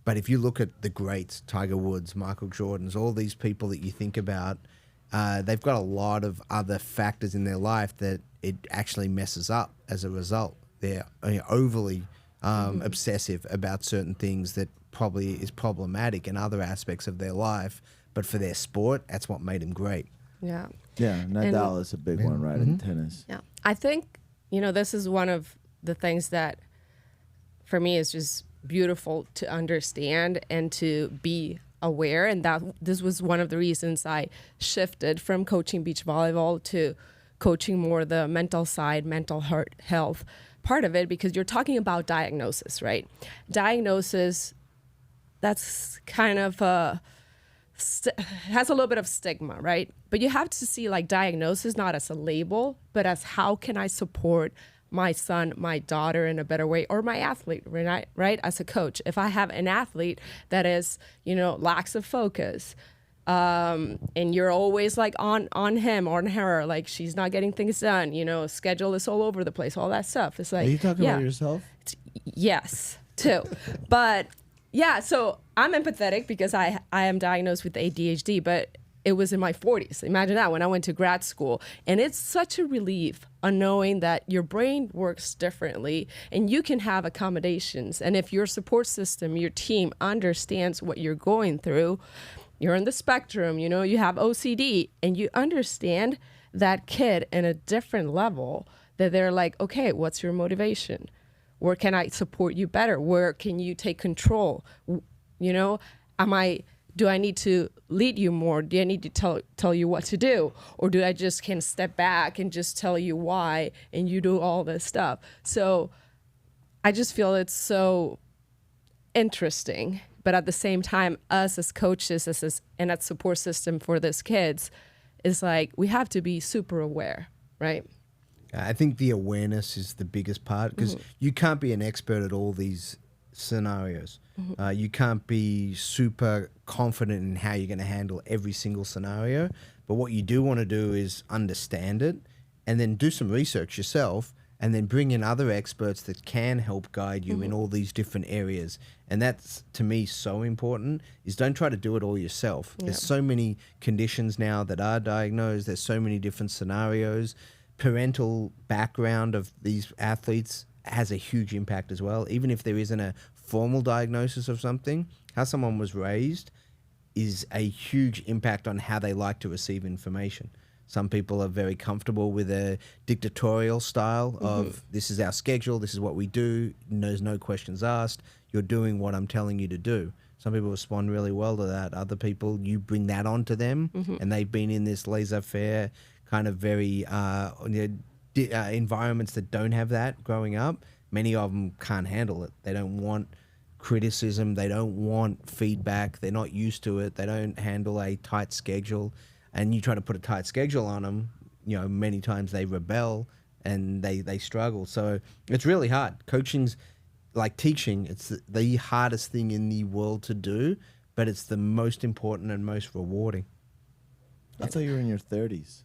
But if you look at the greats, Tiger Woods, Michael Jordans, all these people that you think about, they've got a lot of other factors in their life that it actually messes up as a result. They're overly obsessive about certain things that probably is problematic in other aspects of their life. But for their sport, that's what made them great. Yeah. Yeah, Nadal is a big one, right, in tennis. Yeah. I think, this is one of the things that for me is just beautiful to understand and to be aware. And that this was one of the reasons I shifted from coaching beach volleyball to coaching more the mental side, mental health part of it, because you're talking about diagnosis, right? Diagnosis, that's kind of has a little bit of stigma, right? But you have to see like diagnosis not as a label, but as how can I support my son, my daughter in a better way, or my athlete, right? As a coach, if I have an athlete that is, lacks of focus, and you're always like on him or on her, like she's not getting things done, schedule is all over the place, all that stuff. It's like, Are you talking about yourself? Yes, too. But yeah, so I'm empathetic because I am diagnosed with ADHD, but it was in my 40s. Imagine that, when I went to grad school. And it's such a relief on knowing that your brain works differently and you can have accommodations. And if your support system, your team understands what you're going through, you're in the spectrum, you have OCD, and you understand that kid in a different level, that they're like, okay, what's your motivation? Where can I support you better? Where can you take control? Do I need to lead you more? Do I need to tell you what to do? Or do I just can step back and just tell you why and you do all this stuff? So I just feel it's so interesting. But at the same time, us as coaches and that support system for these kids is like, we have to be super aware, right? I think the awareness is the biggest part, because you can't be an expert at all these scenarios. You can't be super confident in how you're going to handle every single scenario. But what you do want to do is understand it and then do some research yourself and then bring in other experts that can help guide you in all these different areas. And that's, to me, so important, is don't try to do it all yourself. Yeah. There's so many conditions now that are diagnosed. There's so many different scenarios. Parental background of these athletes has a huge impact as well. Even if there isn't a formal diagnosis of something, how someone was raised is a huge impact on how they like to receive information. Some people are very comfortable with a dictatorial style of this is our schedule, this is what we do, there's no questions asked, you're doing what I'm telling you to do. Some people respond really well to that. Other people, you bring that onto them and they've been in this laissez-faire kind of very environments that don't have that growing up. Many of them can't handle it. They don't want criticism. They don't want feedback. They're not used to it. They don't handle a tight schedule. And you try to put a tight schedule on them, many times they rebel and they struggle. So it's really hard. Coaching's like teaching. It's the hardest thing in the world to do, but it's the most important and most rewarding. I thought you were in your 30s.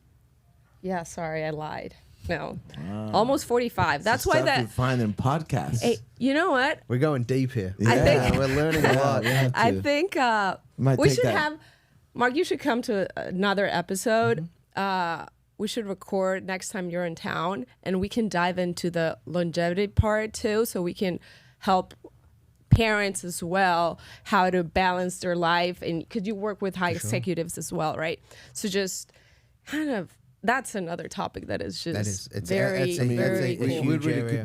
Yeah, sorry, I lied. No, almost 45. That's why you find in podcasts. Hey, you know what? We're going deep here. Yeah. I think we're learning a lot. I think we should have Mark. You should come to another episode. We should record next time you're in town, and we can dive into the longevity part too, so we can help parents as well how to balance their life, and because you work with high executives as well, right? So just kind of. That's another topic that is just very cool. We really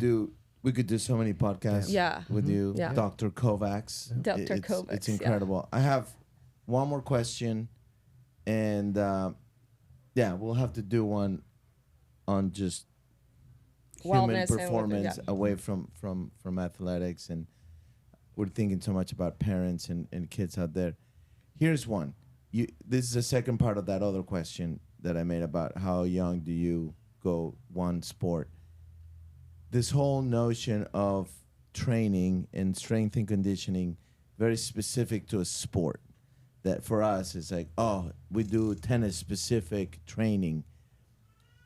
could do so many podcasts with you, Dr. Kovacs. Dr. Kovacs. It's incredible. I have one more question, and we'll have to do one on just human performance away from athletics, and we're thinking so much about parents and kids out there. Here's one. This is the second part of that other question. that I made about how young do you go one sport. This whole notion of training and strength and conditioning, very specific to a sport. That for us is like, oh, we do tennis specific training.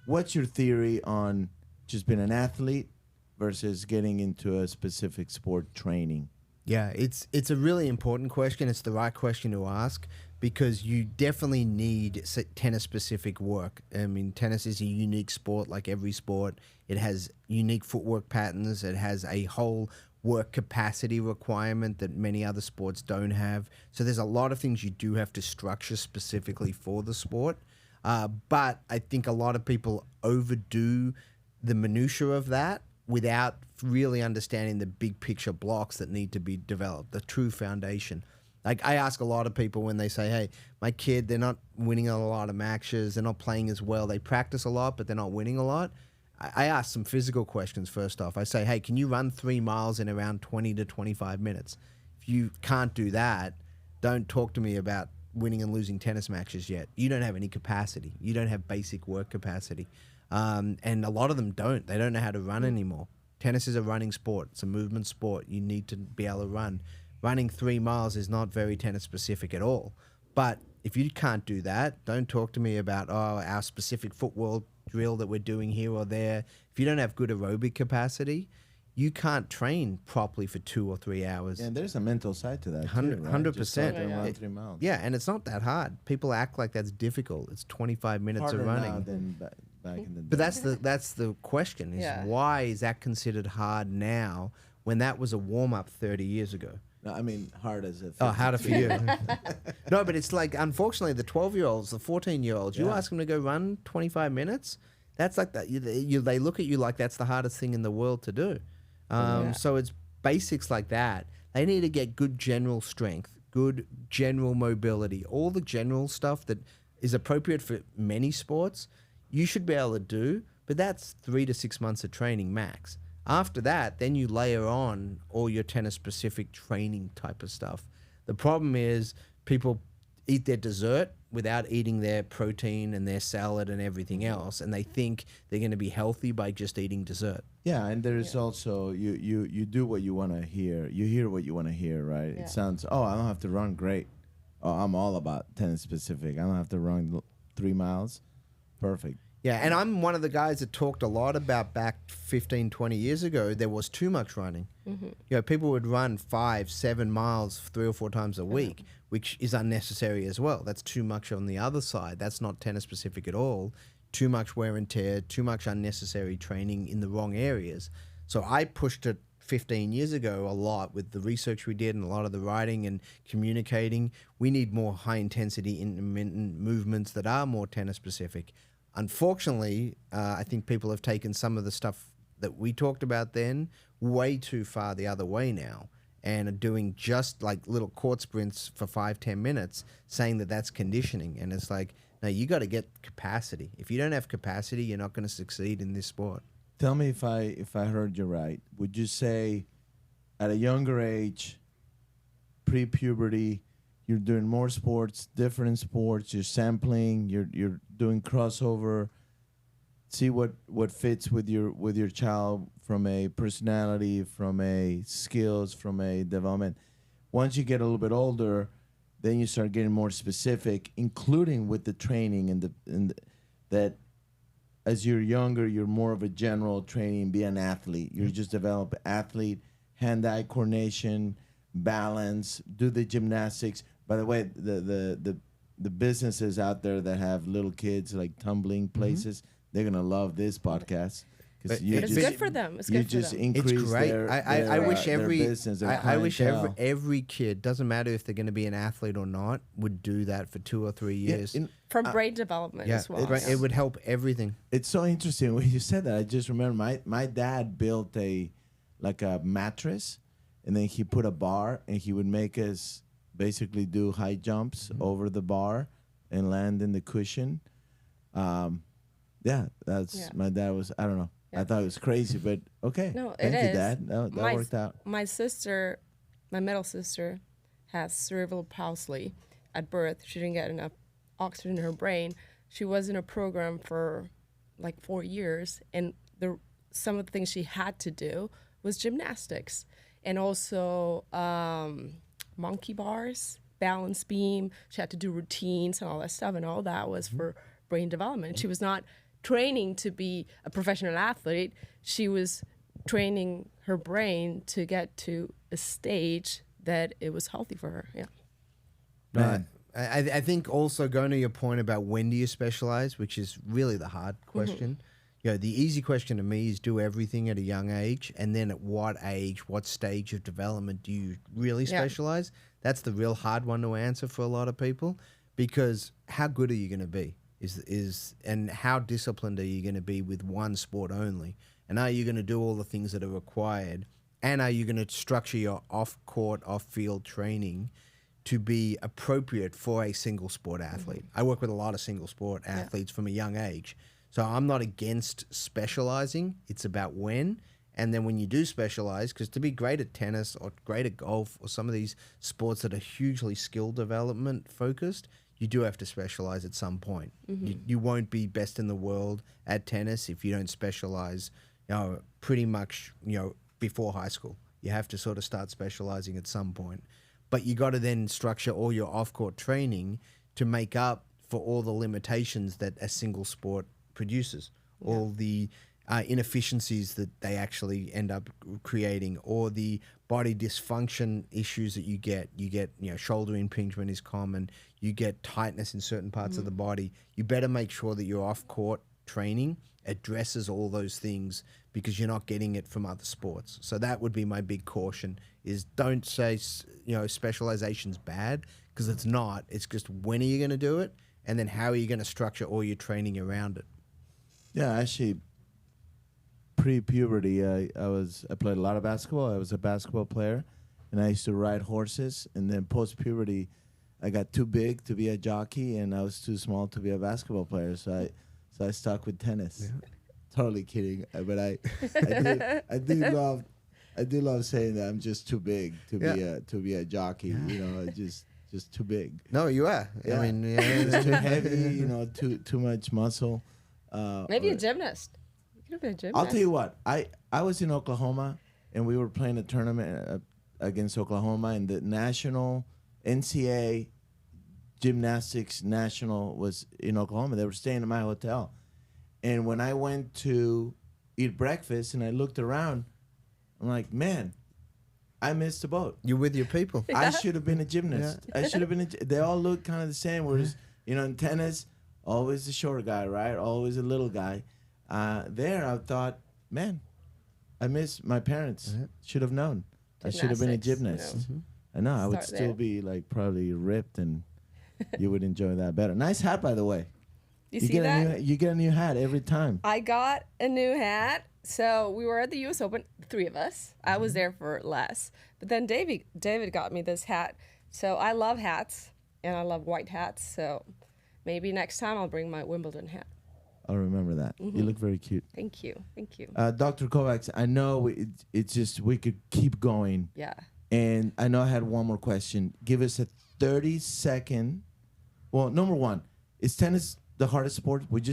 What's your theory on just being an athlete versus getting into a specific sport training? Yeah, it's a really important question. It's the right question to ask because you definitely need tennis specific work. I mean, tennis is a unique sport like every sport. It has unique footwork patterns. It has a whole work capacity requirement that many other sports don't have. So there's a lot of things you do have to structure specifically for the sport. But I think a lot of people overdo the minutia of that without really understanding the big picture blocks that need to be developed, the true foundation. Like I ask a lot of people when they say, hey, my kid, they're not winning a lot of matches, they're not playing as well, they practice a lot, but they're not winning a lot. I ask some physical questions first off. I say, hey, can you run 3 miles in around 20 to 25 minutes? If you can't do that, don't talk to me about winning and losing tennis matches yet. You don't have any capacity. You don't have basic work capacity. And a lot of them don't. They don't know how to run anymore. Tennis is a running sport. It's a movement sport. You need to be able to run. Running 3 miles is not very tennis specific at all. But if you can't do that, don't talk to me about, our specific footwork drill that we're doing here or there. If you don't have good aerobic capacity, you can't train properly for 2 or 3 hours. And there's a mental side to that. 100%. Just go out there and run 3 miles. Yeah, and it's not that hard. People act like that's difficult. It's 25 minutes Harder of running. now than back in the day. But that's the question is why is that considered hard now when that was a warm up 30 years ago? No, I mean hard as a. Oh, harder for you. No, but it's like unfortunately the 12-year-olds, the 14-year-olds, you Yeah. ask them to go run 25 minutes. That's like that. They look at you like that's the hardest thing in the world to do. So it's basics like that. They need to get good general strength, good general mobility, all the general stuff that is appropriate for many sports. You should be able to do, but that's 3 to 6 months of training max. After that, then you layer on all your tennis-specific training type of stuff. The problem is people eat their dessert without eating their protein and their salad and everything else, and they think they're going to be healthy by just eating dessert. Yeah, and there's also you do what you want to hear. You hear what you want to hear, right? Yeah. It sounds, I don't have to run great. Oh, I'm all about tennis specific. I don't have to run 3 miles. Perfect. Yeah, and I'm one of the guys that talked a lot about back 15, 20 years ago, there was too much running. You know, people would run 5, 7 miles 3 or 4 times a week, which is unnecessary as well. That's too much on the other side. That's not tennis specific at all. Too much wear and tear, too much unnecessary training in the wrong areas. So I pushed it 15 years ago a lot with the research we did and a lot of the writing and communicating. We need more high intensity intermittent movements that are more tennis specific. Unfortunately, I think people have taken some of the stuff that we talked about then way too far the other way now and are doing just like little court sprints for 5-10 minutes saying that that's conditioning. And it's like, no, you got to get capacity. If you don't have capacity, you're not going to succeed in this sport. Tell me if I heard you right. Would you say at a younger age, pre-puberty, you're doing more sports, different sports, you're sampling, you're doing crossover, see what fits with your child from a personality, from a skills, from a development. Once you get a little bit older, then you start getting more specific, including with the training and that as you're younger, you're more of a general training, be an athlete. You just develop athlete, hand-eye coordination, balance, do the gymnastics. By the way, the businesses out there that have little kids like tumbling places, they're gonna love this podcast because It's good for them. It's you good for just them. increase It's great. their I wish their every business, their I wish clientele. every kid, doesn't matter if they're going to be an athlete or not, would do that for 2 or 3 years. For brain development Yeah, as well. it would help everything. It's so interesting when you said that. I just remember my dad built a mattress, and then he put a bar, and he would make us basically do high jumps over the bar and land in the cushion. My dad was, I don't know. I thought it was crazy, but okay. No, Thank it you, is. Dad. That worked out. My sister, my middle sister, has cerebral palsy at birth. She didn't get enough oxygen in her brain. she was in a program for like 4 years, and some of the things she had to do was gymnastics, and also monkey bars, balance beam. She had to do routines and all that stuff, and all that was for brain development. She was not training to be a professional athlete. She was training her brain to get to a stage that it was healthy for her. Yeah. Right. I think also going to your point about when do you specialize, which is really the hard question. You know, the easy question to me is do everything at a young age, and then at what age, what stage of development do you really specialize? That's the real hard one to answer for a lot of people, because how good are you going to be and how disciplined are you going to be with one sport only? And are you going to do all the things that are required? And are you going to structure your off-court, off-field training to be appropriate for a single sport athlete? I work with a lot of single sport athletes from a young age. So I'm not against specializing. It's about when. And then when you do specialize, because to be great at tennis or great at golf or some of these sports that are hugely skill development focused, you do have to specialize at some point. You won't be best in the world at tennis if you don't specialize, pretty much, before high school. You have to sort of start specializing at some point. But you got to then structure all your off-court training to make up for all the limitations that a single sport produces, all the inefficiencies that they actually end up creating, or the body dysfunction issues that you get. You get, shoulder impingement is common. You get tightness in certain parts of the body. You better make sure that your off-court training addresses all those things, because you're not getting it from other sports. So that would be my big caution, is don't say, specialization's bad, because it's not. It's just when are you going to do it, and then how are you going to structure all your training around it? Yeah, actually, pre-puberty, I played a lot of basketball. I was a basketball player, and I used to ride horses. And then post-puberty, I got too big to be a jockey, and I was too small to be a basketball player. So I stuck with tennis. Yeah. Totally kidding, but I do love saying that I'm just too big to be a jockey. Just too big. No, you are. Yeah. I mean, it's too heavy. Too much muscle. Maybe a gymnast. You could have been a gymnast. I'll tell you what. I was in Oklahoma, and we were playing a tournament against Oklahoma, and the national NCAA gymnastics national was in Oklahoma. They were staying at my hotel. And when I went to eat breakfast and I looked around, I'm like, man, I missed the boat. You're with your people. I should have been a gymnast. I should have been they all look kind of the same. Whereas, in tennis, always the short guy, right? Always a little guy. There, I thought, man, I miss my parents. Should have known. I should have been a gymnast. I know. I would still be probably ripped, and you would enjoy that better. Nice hat, by the way. You see that? You get a new hat every time. I got a new hat. So we were at the U.S. Open, 3 of us. I was there for less. But then David got me this hat. So I love hats, and I love white hats. So maybe next time I'll bring my Wimbledon hat. I'll remember that. You look very cute. Thank you. Thank you. Dr. Kovacs, I know it's just we could keep going. Yeah. And I know I had one more question. Give us a 30-second. Well, number one, is tennis the hardest sport? Would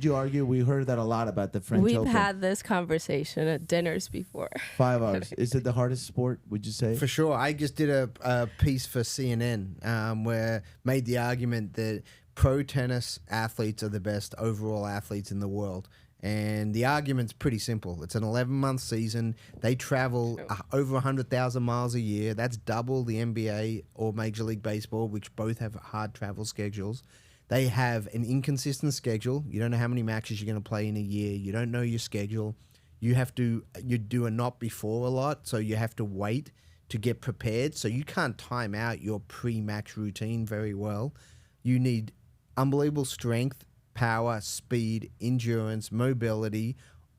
you argue? We heard that a lot about the French Open. We've had this conversation at dinners before. 5 hours. Is it the hardest sport, would you say? For sure. I just did a piece for CNN where made the argument that pro tennis athletes are the best overall athletes in the world. And the argument's pretty simple. It's an 11-month season. They travel over 100,000 miles a year. That's double the NBA or Major League Baseball, which both have hard travel schedules. They have an inconsistent schedule. You don't know how many matches you're going to play in a year. You don't know your schedule. You do a not before a lot, so you have to wait to get prepared. So you can't time out your pre-match routine very well. You need unbelievable strength, power, speed, endurance, mobility,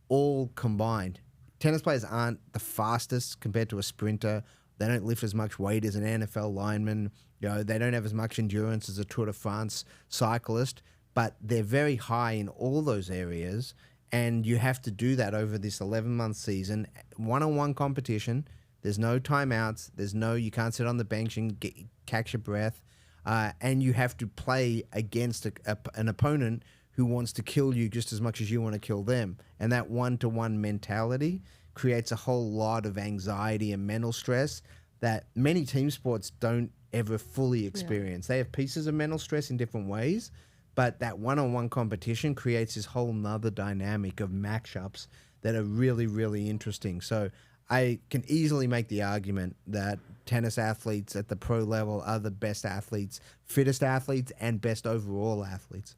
all combined. Tennis players aren't the fastest compared to a sprinter. They don't lift as much weight as an NFL lineman. They don't have as much endurance as a Tour de France cyclist, but they're very high in all those areas, and you have to do that over this 11-month season. One-on-one competition. There's no timeouts. You can't sit on the bench and catch your breath. and you have to play against an opponent who wants to kill you just as much as you want to kill them. And that one-to-one mentality creates a whole lot of anxiety and mental stress that many team sports don't ever fully experience. They have pieces of mental stress in different ways, but that one-on-one competition creates this whole nother dynamic of matchups that are really, really interesting. So I can easily make the argument that tennis athletes at the pro level are the best athletes, fittest athletes, and best overall athletes.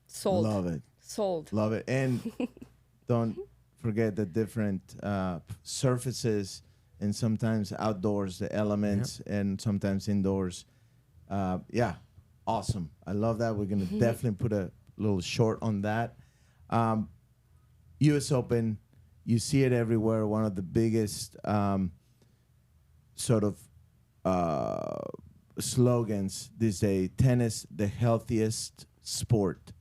Sold. Love it. Sold. Love it. And don't forget the different surfaces and sometimes outdoors, the elements, and sometimes indoors. Yeah, awesome. I love that. We're going to definitely put a little short on that. U.S. Open, you see it everywhere. One of the biggest sort of slogans these days, tennis, the healthiest sport.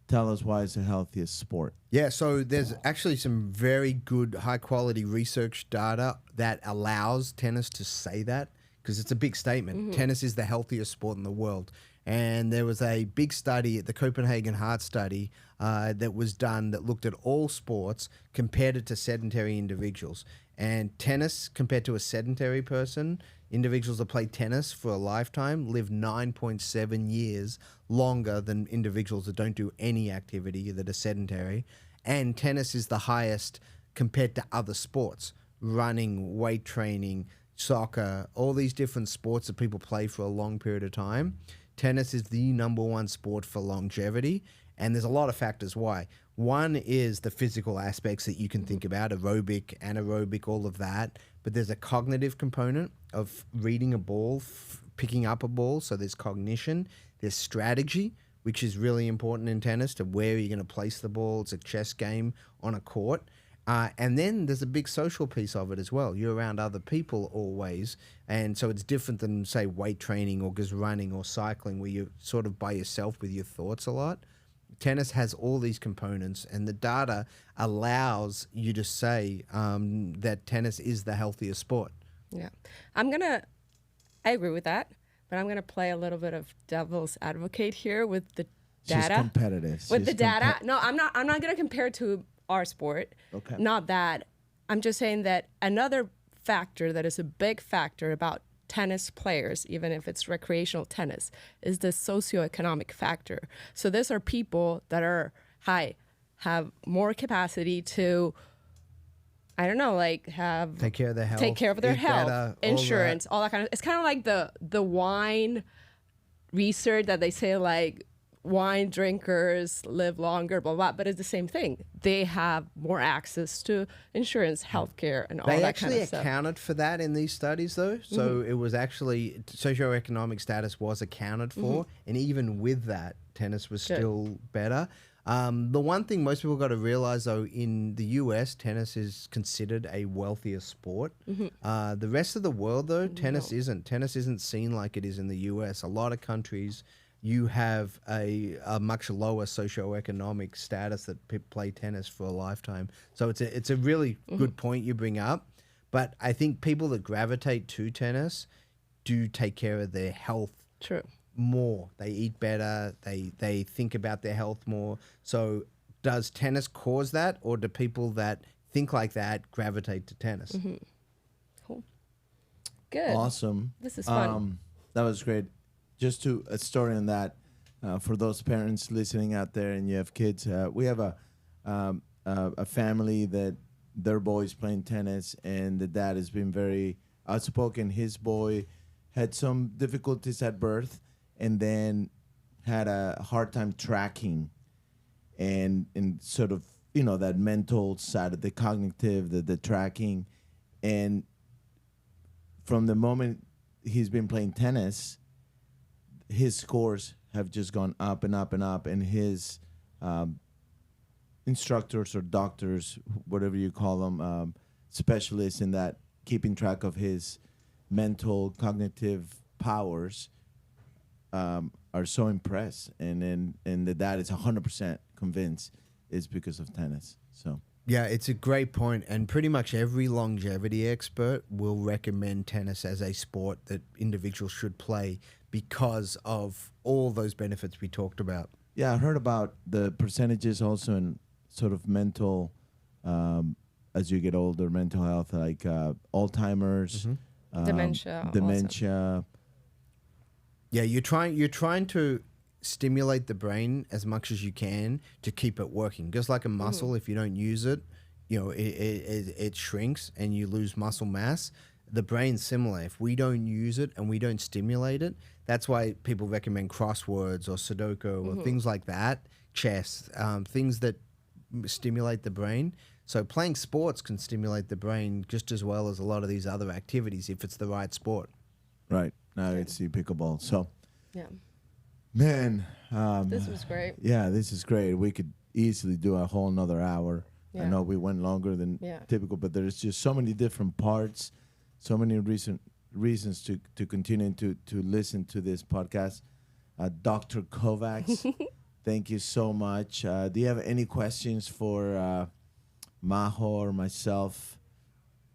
Tell us why it's the healthiest sport. Yeah, so there's actually some very good high-quality research data that allows tennis to say that, because it's a big statement. Tennis is the healthiest sport in the world. And there was a big study, the Copenhagen Heart Study, that was done that looked at all sports, compared it to sedentary individuals. And tennis, compared to a sedentary person, individuals that play tennis for a lifetime live 9.7 years longer than individuals that don't do any activity, that are sedentary. And tennis is the highest compared to other sports, running, weight training, soccer, all these different sports that people play for a long period of time. Tennis is the number one sport for longevity, and there's a lot of factors why. One is the physical aspects that you can think about, aerobic, anaerobic, all of that. But there's a cognitive component of reading a ball, picking up a ball, so there's cognition. There's strategy, which is really important in tennis, to where you're going to place the ball. It's a chess game on a court. And then there's a big social piece of it as well. You're around other people always. And so it's different than, say, weight training or just running or cycling, where you're sort of by yourself with your thoughts a lot. Tennis has all these components, and the data allows you to say that tennis is the healthiest sport. Yeah. I agree with that, but I'm going to play a little bit of devil's advocate here with the data. She's competitive. With the data. No, I'm not going to compare it to our sport. Okay. Not that. I'm just saying that another factor that is a big factor about tennis players, even if it's recreational tennis, is the socioeconomic factor. So these are people that are have more capacity to, I don't know, like have Take care of their health. take care of their eat health, better, insurance, all that kind of. It's kind of like the wine research that they say, like, wine drinkers live longer, blah, blah, but it's the same thing. They have more access to insurance, healthcare, and all They that kind actually of stuff. accounted for that in these studies, though. So it was actually socioeconomic status was accounted for, and even with that, tennis was still better. The one thing most people got to realize, though, in the US, tennis is considered a wealthier sport. The rest of the world, though, tennis isn't. Tennis isn't seen like it is in the US. A lot of countries, you have a much lower socioeconomic status that people play tennis for a lifetime. So it's a really good point you bring up. But I think people that gravitate to tennis do take care of their health True. more. They eat better. They think about their health more. So does tennis cause that, or do people that think like that gravitate to tennis? Cool. Good. Awesome. This is fun. That was great. Just a story on that, for those parents listening out there and you have kids. We have a family that their boy's playing tennis, and the dad has been very outspoken. His boy had some difficulties at birth, and then had a hard time tracking, and sort of, you know, that mental side of the cognitive, the tracking, and from the moment he's been playing tennis, his scores have just gone up and up and up, and his instructors or doctors, whatever you call them, specialists in that, keeping track of his mental cognitive powers, are so impressed, and the dad is 100% convinced it's because of tennis. So Yeah, it's a great point, and pretty much every longevity expert will recommend tennis as a sport that individuals should play, because of all those benefits we talked about. Yeah, I heard about the percentages also in sort of mental, as you get older, mental health, like Alzheimer's, Dementia also. dementia. Yeah, you're trying to stimulate the brain as much as you can to keep it working. Just like a muscle, if you don't use it, it shrinks and you lose muscle mass. The brain's similar. If we don't use it and we don't stimulate it, that's why people recommend crosswords or Sudoku or things like that, chess, things that stimulate the brain. So playing sports can stimulate the brain just as well as a lot of these other activities if it's the right sport. Right. Now it's the pickleball. So, Yeah. man. This was great. Yeah, this is great. We could easily do a whole nother hour. I Yeah. know we went longer than typical, but there's just so many different parts, so many reasons to continue to listen to this podcast. Dr. Kovacs, thank you so much. Do you have any questions for Maho or myself?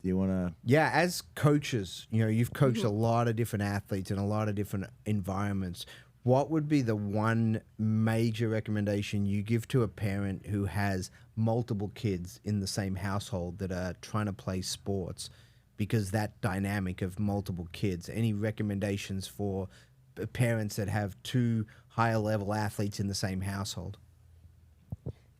Do you want to? Yeah, as coaches, you've coached a lot of different athletes in a lot of different environments. What would be the one major recommendation you give to a parent who has multiple kids in the same household that are trying to play sports? Because that dynamic of multiple kids, any recommendations for parents that have two higher level athletes in the same household?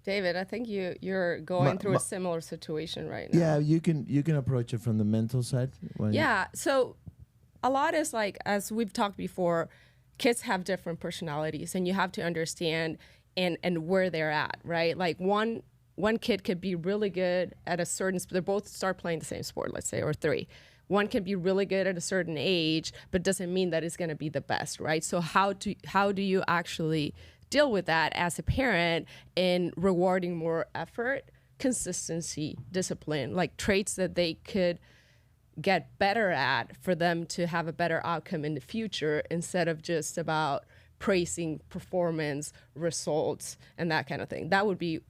David, I think you're going through a similar situation right now. Yeah, you can approach it from the mental side. Yeah. So a lot is like, as we've talked before, kids have different personalities and you have to understand and where they're at, right? Like one kid could be really good at a certain, they both start playing the same sport, let's say, or three. One can be really good at a certain age, but doesn't mean that it's going to be the best, right? So how do you actually deal with that as a parent in rewarding more effort, consistency, discipline, like traits that they could get better at for them to have a better outcome in the future instead of just about praising performance, results, and that kind of thing. That would be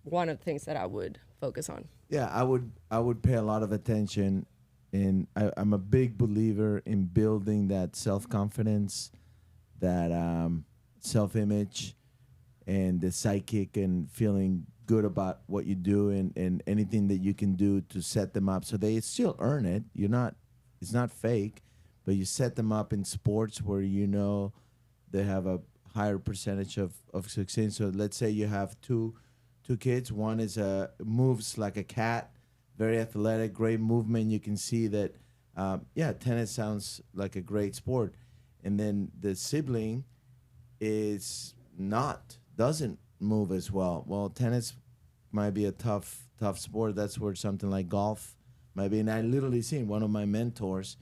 one of the things that I would focus on. Yeah, I would pay a lot of attention, and I'm a big believer in building that self-confidence, that self-image, and the psychic, and feeling good about what you do, and anything that you can do to set them up so they still earn it. It's not fake, but you set them up in sports where they have a higher percentage of success. So let's say you have two kids. One is moves like a cat, very athletic, great movement. You can see that, tennis sounds like a great sport. And then the sibling doesn't move as well. Well, tennis might be a tough sport. That's where something like golf might be. And I literally seen one of my mentors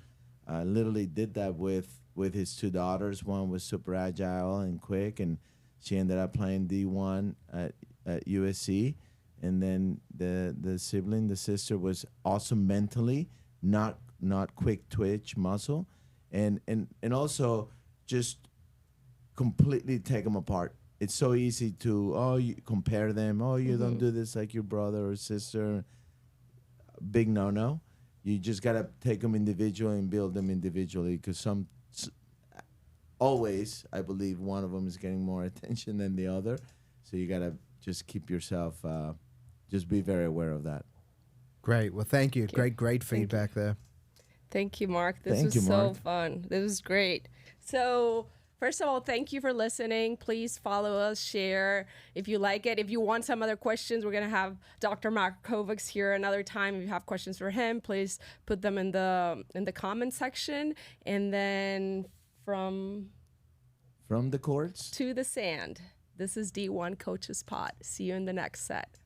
literally did that with his two daughters. One was super agile and quick, and she ended up playing D1 at USC. And then the sibling, the sister, was awesome mentally, not quick twitch muscle, and also just completely take them apart. It's so easy to you compare them. You don't do this like your brother or sister. Big no. You just gotta take them individually and build them individually, because always, I believe, one of them is getting more attention than the other. So you gotta just keep yourself, just be very aware of that. Great. Well, thank you. Great feedback there. Thank you, Mark. This was so fun. This was great. So first of all, thank you for listening. Please follow us, share if you like it. If you want some other questions, we're going to have Dr. Mark Kovacs here another time. If you have questions for him, please put them in the comment section. And then from the courts to the sand, this is D1 Coaches Pod. See you in the next set.